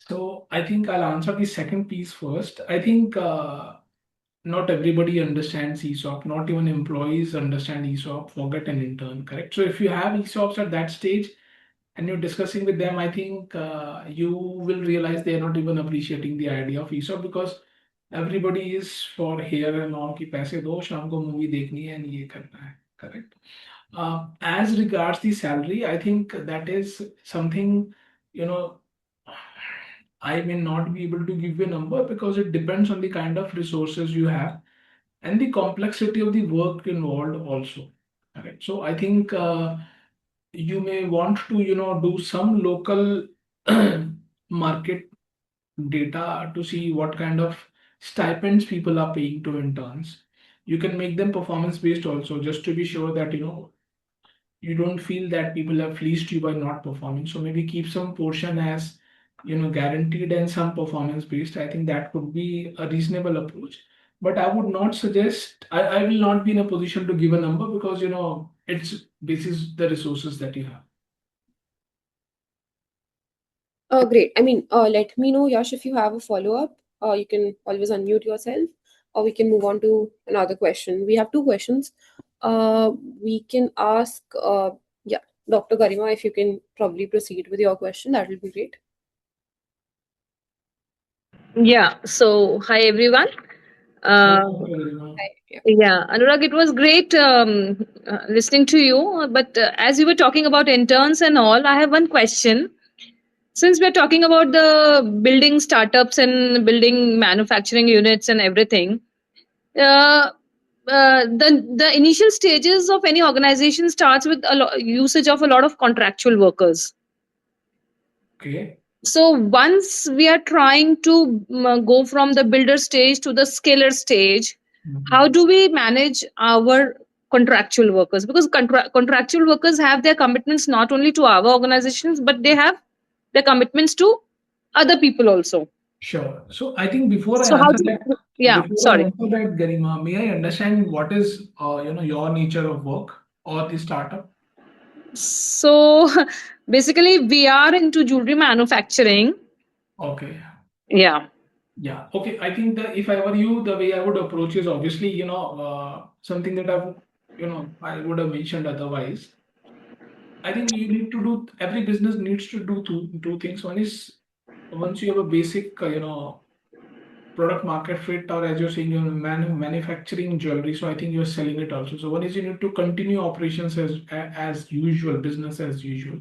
So I think I'll answer the second piece first. I think not everybody understands ESOP. Not even employees understand ESOP. Forget an intern, correct? So if you have ESOPs at that stage and you're discussing with them, I think you will realize they are not even appreciating the idea of ESOP because everybody is for here and now कि पैसे दो शाम को movie देखनी है and ये करना है, correct? As regards the salary, I think that is something, you know, I may not be able to give you a number because it depends on the kind of resources you have and the complexity of the work involved also. Correct. So I think you may want to, do some local market data to see what kind of stipends people are paying to interns. You can make them performance based also, just to be sure that you don't feel that people have fleeced you by not performing. So maybe keep some portion as guaranteed and some performance based. I think that could be a reasonable approach. But I would not suggest I will not be in a position to give a number because it's this is the resources that you have. Great. I mean, let me know, Yash, if you have a follow-up. You can always unmute yourself, or we can move on to another question. We have two questions. Uh, we can ask, yeah, Dr. Garima, if you can probably proceed with your question, that will be great. Yeah. So, hi everyone. Hello, Uh, Dr. Garima. Hi. Yeah. yeah, Anurag, it was great listening to you. But as you were talking about interns and all, I have one question. Since we're talking about the building startups and building manufacturing units and everything, uh, the initial stages of any organization starts with usage of a lot of contractual workers. Okay. So once we are trying to go from the builder stage to the scaler stage, how do we manage our contractual workers? Because contractual workers have their commitments not only to our organizations, but they have their commitments to other people also. Sure. So I think before I So how answer do that, yeah, before I sorry. answer that, Garima, may I understand what is your nature of work or the startup? So basically we are into jewelry manufacturing. Okay. Yeah. Yeah. Okay. I think that if I were you, the way I would approach is obviously, something that I would have mentioned otherwise. I think you need to do, every business needs to do two things. One is once you have a basic, product market fit, or as you're saying, you're manufacturing jewelry. So I think you're selling it also. So one is you need to continue operations as usual, business as usual.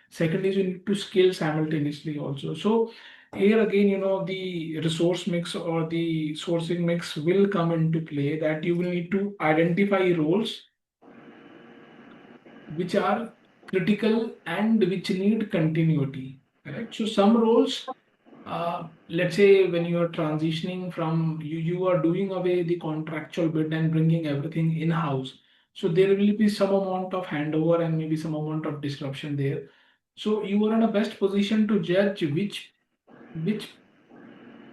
Second is you need to scale simultaneously also. So here again, the resource mix or the sourcing mix will come into play, that you will need to identify roles which are critical and which need continuity. Correct. So some roles, let's say when you are transitioning from, you are doing away the contractual bit and bringing everything in house. So there will be some amount of handover and maybe some amount of disruption there. So you are in a best position to judge which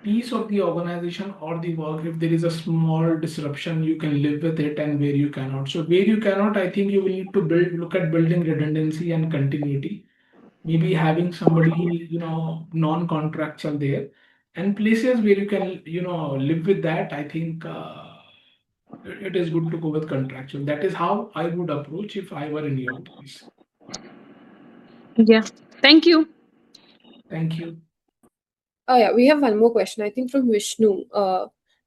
piece of the organization or the work, if there is a small disruption, you can live with it, and where you cannot. So where you cannot, I think you will need to look at building redundancy and continuity, maybe having somebody, non-contractual there, and places where you can, live with that. I think it is good to go with contractual. That is how I would approach if I were in your place. Yeah. Thank you. Thank you. Oh, yeah, we have one more question, I think, from Vishnu.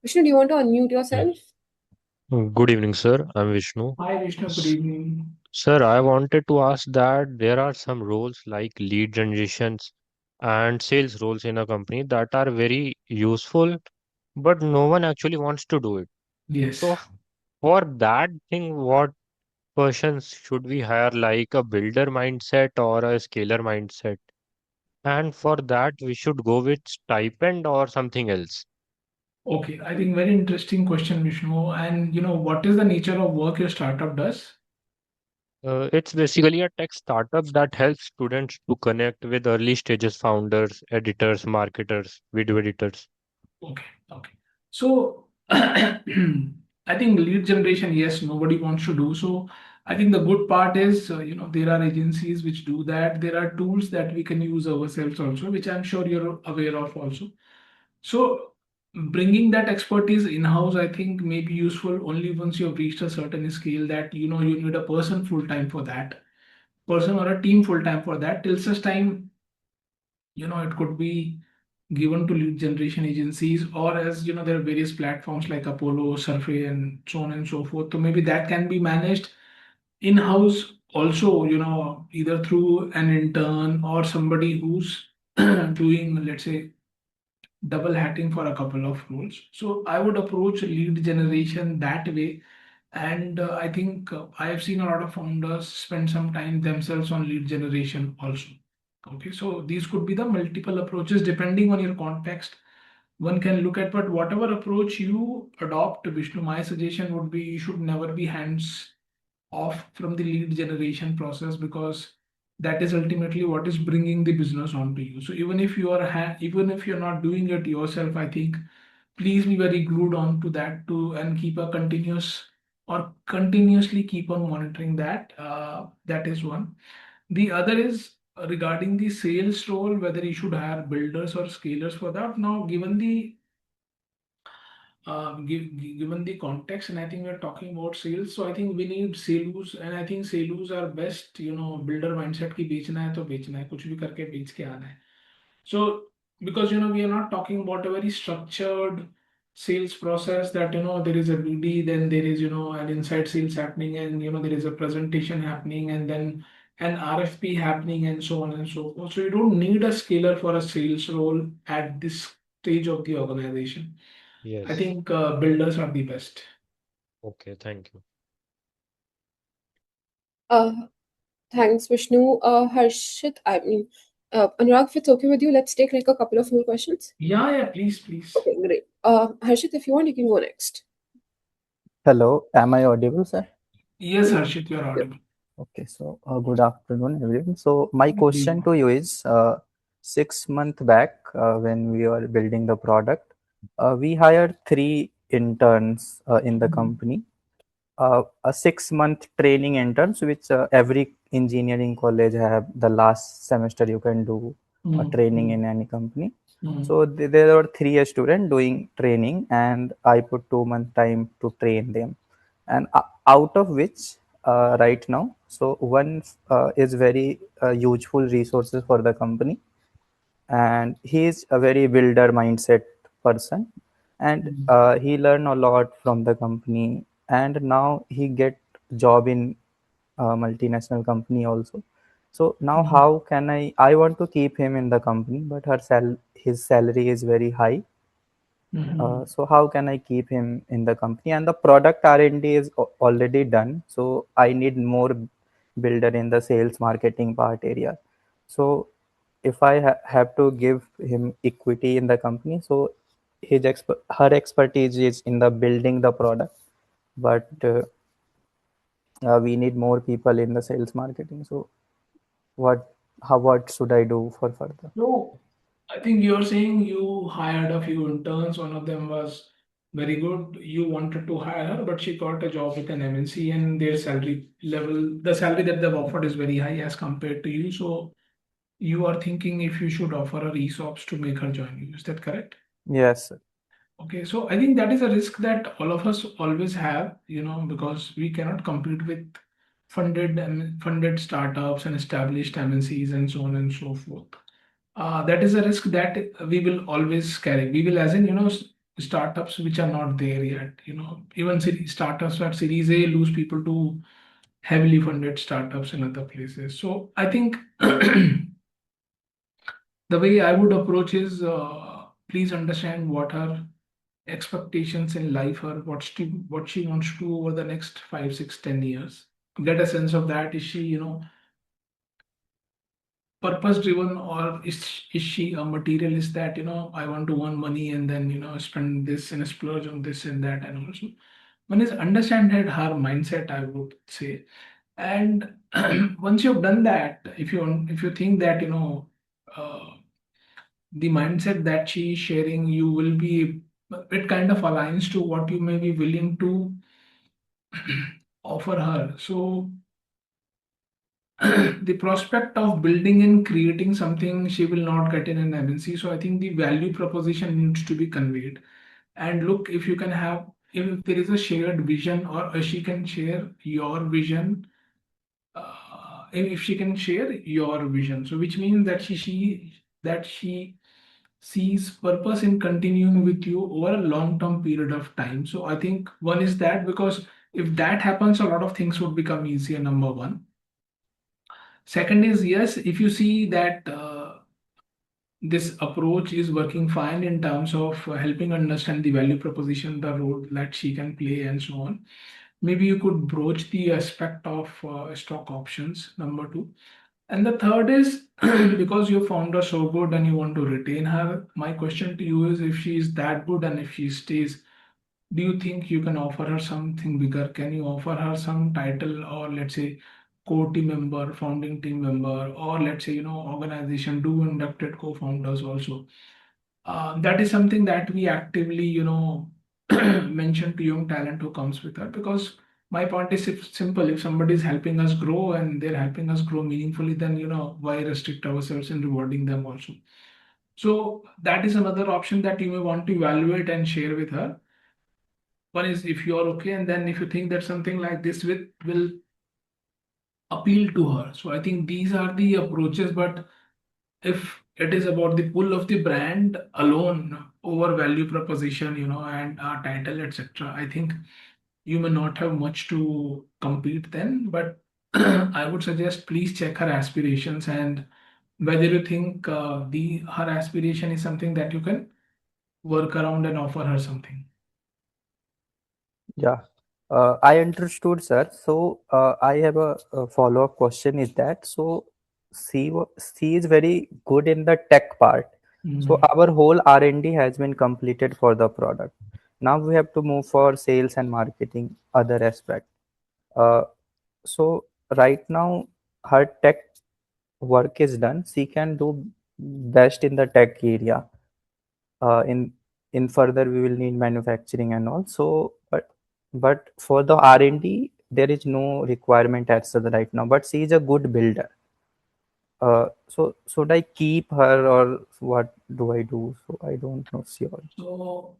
Vishnu, do you want to unmute Yeah. yourself? Good evening, sir. I'm Vishnu. Hi, Vishnu. Good S- evening. Sir, I wanted to ask that there are some roles like lead generations and sales roles in a company that are very useful, but no one actually wants to do it. Yes. So, for that thing, what persons should we hire, like a builder mindset or a scaler mindset? And for that, we should go with stipend or something else. Okay, I think very interesting question, Vishnu. And what is the nature of work your startup does? It's basically a tech startup that helps students to connect with early stages founders, editors, marketers, video editors. Okay, okay. So I think lead generation, yes, nobody wants to do so. I think the good part is, there are agencies which do that. There are tools that we can use ourselves also, which I'm sure you're aware of also. So bringing that expertise in-house, I think may be useful only once you've reached a certain scale that, you need a person full-time for that, person or a team full-time for that. Till such time, it could be given to lead generation agencies, or as there are various platforms like Apollo, Survey, and so on and so forth. So maybe that can be managed in-house also, either through an intern or somebody who's doing, let's say, double hatting for a couple of roles. So I would approach lead generation that way. And I think I have seen a lot of founders spend some time themselves on lead generation also. Okay, so these could be the multiple approaches depending on your context. One can look at, but whatever approach you adopt, Vishnu, my suggestion would be you should never be hands off from the lead generation process, because that is ultimately what is bringing the business onto you. So even if you are even if you're not doing it yourself, I think please be very glued on to that too, and keep a continuous or continuously keep on monitoring that. That is one. The other is regarding the sales role, whether you should hire builders or scalers for that. Now, given the context, and I think we're talking about sales, so I think we need sales, and I think sales are best. Builder mindset की बेचना है तो बेचना है, कुछ भी करके बेच के आना है. So, because we are not talking about a very structured sales process that there is a BD, then there is an inside sales happening, and there is a presentation happening, and then an RFP happening, and so on and so forth. So you don't need a scaler for a sales role at this stage of the organization. I Yes. think builders are the best. Okay, thank you. Thanks, Vishnu. Harshit, Anurag, if it's okay with you, let's take like a couple of more questions. Yeah, please. Okay, great. Harshit, if you want, you can go next. Hello, am I audible, sir? Yes, Harshit, you are audible. Okay, so good afternoon, everyone. So my question to you is, 6 months back, when we were building the product, we hired 3 interns in the company. A 6 month training interns, which every engineering college have the last semester you can do a training in any company. So there were 3 students doing training, and I put 2 month time to train them, and out of which right now, so one is very useful resources for the company, and he is a very builder mindset person, and he learned a lot from the company, and now he get job in a multinational company also. So now how can I want to keep him in the company, but his salary is very high. So how can I keep him in the company? And the product R&D is already done. So I need more builder in the sales marketing part area. So if I have to give him equity in the company, so her expertise is in the building the product, but we need more people in the sales marketing. So what should I do for further? No, I think you're saying you hired a few interns. One of them was very good. You wanted to hire her, but she got a job with an MNC, and their salary level, the salary that they've offered is very high as compared to you. So you are thinking if you should offer her ESOPs to make her join you. Is that correct? Yes, sir. Okay, so I think that is a risk that all of us always have, because we cannot compete with funded startups and established MNCs and so on and so forth. That is a risk that we will always carry. We will, as in, startups which are not there yet. Even startups at Series A lose people to heavily funded startups in other places. So I think the way I would approach is, please understand what her expectations in life are, what she wants to do over the next 5, 6, 10 years. Get a sense of that. Is she, purpose driven, or is she a materialist that I want to earn money and then spend this and splurge on this and that, and also one is understand her mindset, I would say. And once you've done that, if you think that uh, the mindset that she is sharing, you will be, it kind of aligns to what you may be willing to offer her. So the prospect of building and creating something she will not get in an MNC. So I think the value proposition needs to be conveyed. And look, if there is a shared vision, or she can share your vision, if she can share your vision, so which means that she sees purpose in continuing with you over a long term period of time. So I think one is that, because if that happens, a lot of things would become easier, number one. Second is, yes, if you see that this approach is working fine in terms of helping understand the value proposition, the role that she can play, and so on, maybe you could broach the aspect of stock options, number two. And the third is, because you found her so good and you want to retain her, my question to you is, if she is that good and if she stays, do you think you can offer her something bigger? Can you offer her some title, or let's say core team member, founding team member, or let's say, organization do inducted co-founders also? That is something that we actively, mention to young talent who comes with her, because My point is simple. If somebody is helping us grow and they're helping us grow meaningfully, then why restrict ourselves in rewarding them also? So that is another option that you may want to evaluate and share with her. One is if you are okay, and then if you think that something like this will appeal to her. So I think these are the approaches. But if it is about the pull of the brand alone over value proposition, and title, etc., I think you may not have much to compete then. But I would suggest please check her aspirations and whether you think the her aspiration is something that you can work around and offer her something. Yeah, I understood, sir. So I have a follow-up question. Is that so? She is very good in the tech part. So our whole R&D has been completed for the product. Now we have to move for sales and marketing, other aspect. Uh, so right now her tech work is done. She can do best in the tech area. In further we will need manufacturing and all. So but for the R&D there is no requirement as such right now, but she is a good builder. So should I keep her or what do I do? So I don't know, sure. So,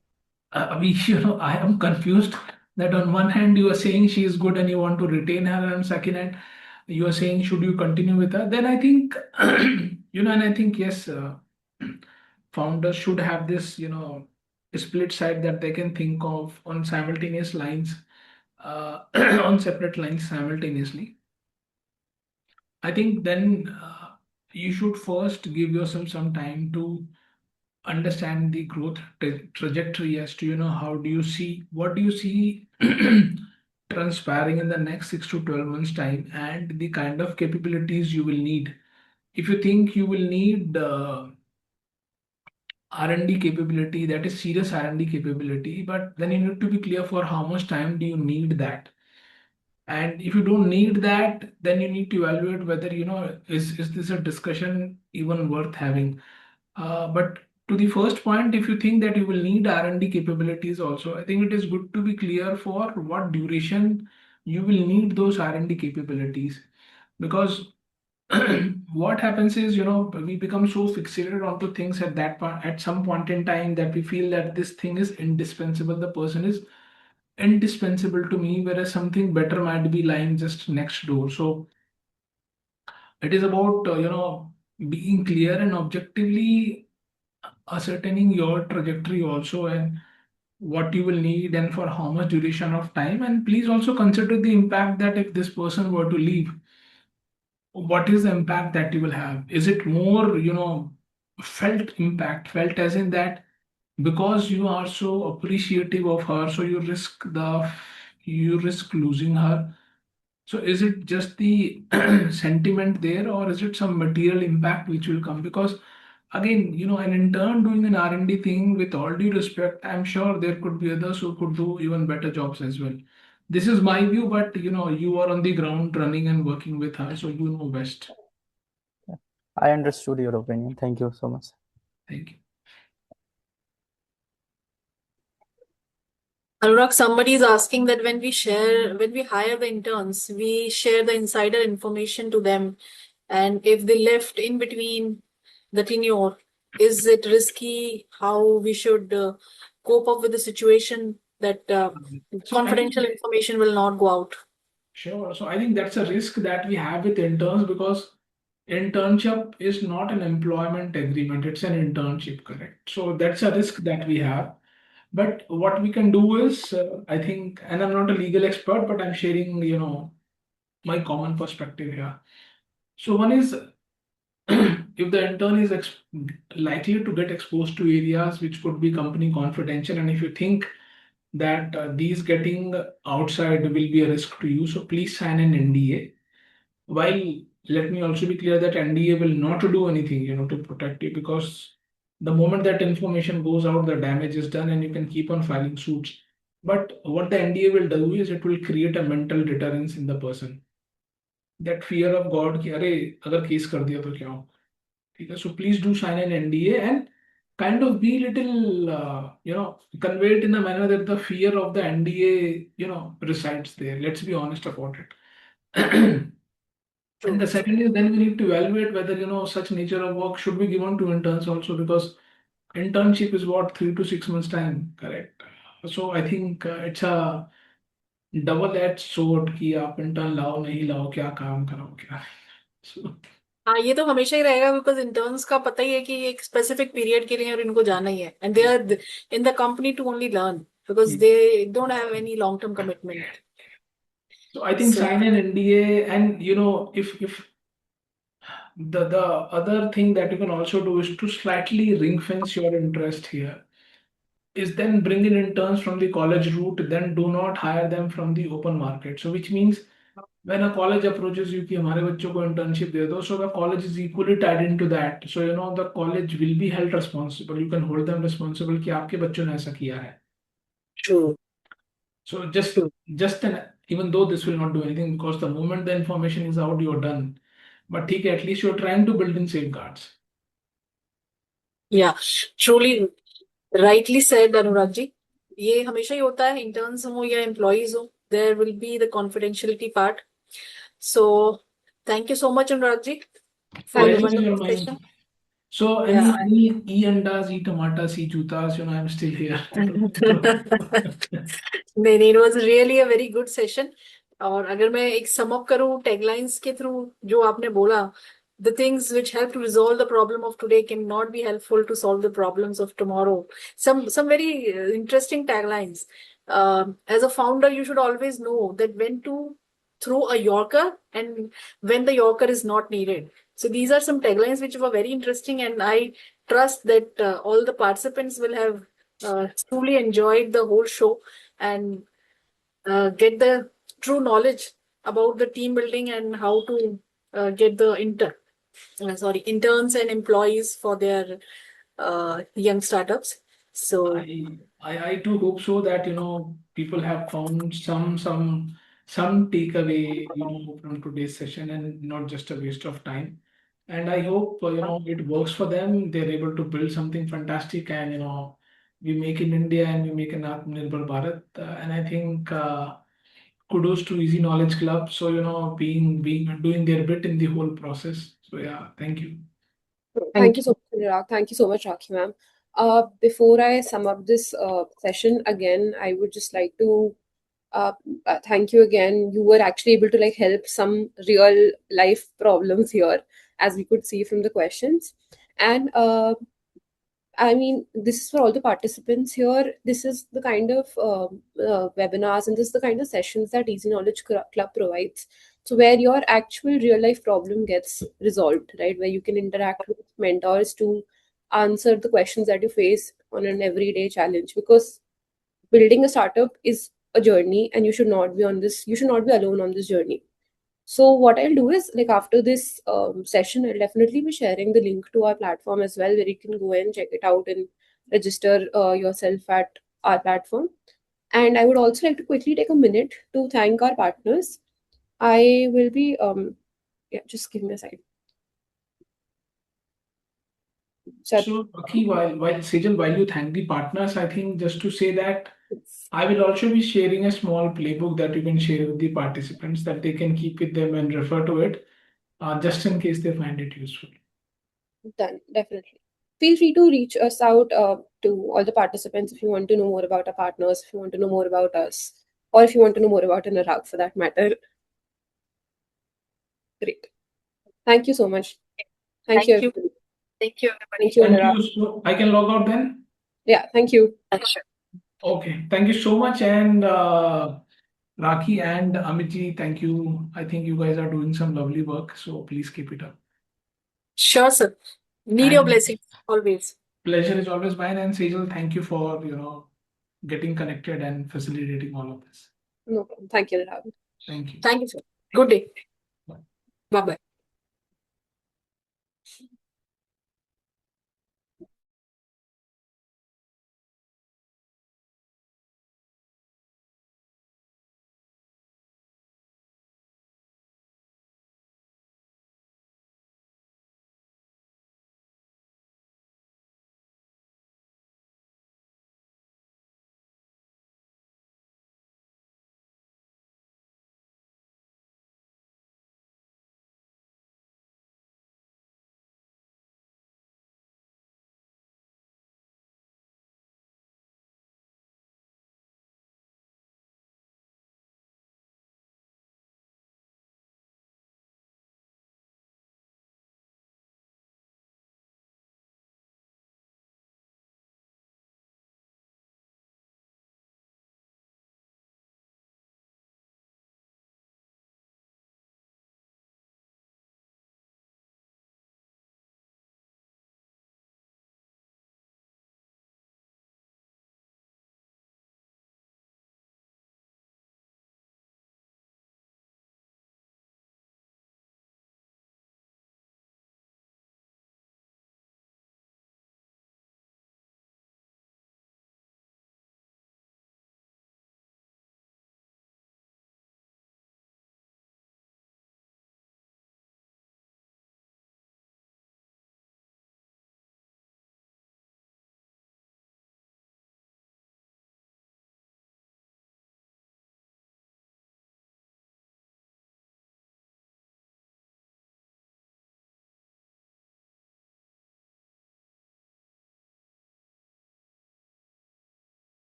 I am confused that on one hand you are saying she is good and you want to retain her, and on second hand you are saying should you continue with her? Then I think, and I think yes, founders should have this, split side that they can think of on simultaneous lines, on separate lines simultaneously. I think then you should first give yourself some time to understand the growth trajectory as to how do you see what do you see transpiring in the next 6 to 12 months time, and the kind of capabilities you will need. If you think you will need R&D capability, that is serious R&D capability, but then you need to be clear for how much time do you need that. And if you don't need that, then you need to evaluate whether is this a discussion even worth having. But to the first point, if you think that you will need R&D capabilities also, I think it is good to be clear for what duration you will need those R&D capabilities. Because what happens is, we become so fixated onto things at that point, at some point in time, that we feel that this thing is indispensable. The person is indispensable to me, whereas something better might be lying just next door. So it is about, being clear and objectively ascertaining your trajectory also, and what you will need and for how much duration of time. And please also consider the impact that if this person were to leave, what is the impact that you will have? Is it more, felt impact, felt as in that because you are so appreciative of her, so you risk losing her? So is it just the sentiment there, or is it some material impact which will come? Because again, an intern doing an R&D thing, with all due respect, I'm sure there could be others who could do even better jobs as well. This is my view, but you are on the ground running and working with her, so you know best. Yeah. I understood your opinion. Thank you so much. Thank you. Anurag, somebody is asking that when we hire the interns, we share the insider information to them. And if they left in between the tenure, is it risky? How we should cope up with the situation that So I think, confidential information will not go out? sure. So I think that's a risk that we have with interns, because internship is not an employment agreement, it's an internship, correct? So that's a risk that we have. But what we can do is, I think, and I'm not a legal expert, but I'm sharing, my common perspective here. So one is, if the intern is likely to get exposed to areas which could be company confidential, and if you think that these getting outside will be a risk to you, so please sign an NDA. While let me also be clear that NDA will not do anything, to protect you, because the moment that information goes out, the damage is done and you can keep on filing suits. But what the NDA will do is it will create a mental deterrence in the person. That fear of God कि अरे अगर case कर दिया तो क्या हो? ठीक है, so please do sign an NDA, and kind of be little, convey it in a manner that the fear of the NDA, resides there. Let's be honest about it. And the second is then we need to evaluate whether, such nature of work should be given to interns also, because internship is what, 3 to 6 months time, correct? So I think it's a double-edged sword कि आप intern लाओ नहीं लाओ क्या काम कराओ क्या. So, हाँ, ये तो हमेशा ही रहेगा, बिकॉज इंटर्न्स का पता ही है कि एक स्पेसिफिक पीरियड के लिए और इनको जाना ही है, and they are in the company to only learn, because they don't have any long term commitment. so I think So sign an NDA, and if the other thing that you can also do is to slightly ring fence your interest here, is then bring in interns from the college route, then do not hire them from the open market. So which means when a college approaches you कि हमारे बच्चों को internship दे दो, so the college is equally tied into that. So the college will be held responsible. You can hold them responsible कि आपके बच्चों ने ऐसा किया है. true. So just even though this will not do anything, because the moment the information is out, you're done. But ठीक है, at least you're trying to build in safeguards. Yeah, truly rightly said, Anurag ji. ये हमेशा ही होता है, interns हो या employees हो, there will be the confidentiality part. So thank you so much, Anurag ji, for the Pleasure is all wonderful mine. session. So Yeah. any e andas, e tomatas, e jutas, I'm still here. नहीं नहीं, it was really a very good session. और अगर मैं एक sum up करूं taglines के through जो आपने बोला, the things which help to resolve the problem of today cannot be helpful to solve the problems of tomorrow. Some very interesting taglines. As a founder, you should always know that when to throw a yorker and when the yorker is not needed. So these are some taglines which were very interesting, and I trust that all the participants will have truly enjoyed the whole show and get the true knowledge about the team building and how to get the interns and employees for their young startups. So I too hope so that people have found some takeaway from today's session, and not just a waste of time. And I hope it works for them. They're able to build something fantastic, and we make in India and we make an Atmanirbhar Bharat. And I think kudos to Easy Knowledge Club. So being doing their bit in the whole process. So yeah, thank you. Thank you so much, Anurag. Thank you so much, Rakhi ma'am. Before I sum up this session again, I would just like to thank you again. You were actually able to help some real life problems here, as we could see from the questions. And I mean, this is for all the participants here. This is the kind of webinars and this is the kind of sessions that Easy Knowledge Club provides. So where your actual real life problem gets resolved, right? Where you can interact with mentors to answer the questions that you face on an everyday challenge. Because building a startup is a journey, and you should not be alone on this journey. So what I'll do is, after this session, I'll definitely be sharing the link to our platform as well, where you can go and check it out and register yourself at our platform. And I would also like to quickly take a minute to thank our partners. I will be just give me a second. So, Rakhi, while Sejal, while you thank the partners, I think just to say that I will also be sharing a small playbook that you can share with the participants, that they can keep with them and refer to it, just in case they find it useful. Done, definitely. Feel free to reach us out to all the participants if you want to know more about our partners, if you want to know more about us, or if you want to know more about Anuurag for that matter. Great. Thank you so much. Thank you. Everybody. Thank you, everybody. Thank you, Thank Anuurag. you. So I can log out then? Yeah, thank you. Sure. Okay. Thank you so much. And Rakhi and Amitji, thank you. I think you guys are doing some lovely work. So please keep it up. Sure, sir. Need your blessings always. Pleasure is always mine. And Sejal, thank you for getting connected and facilitating all of this. No problem. Thank you, Anuurag. Thank you. Thank you, sir. Good day. Bye. Bye-bye.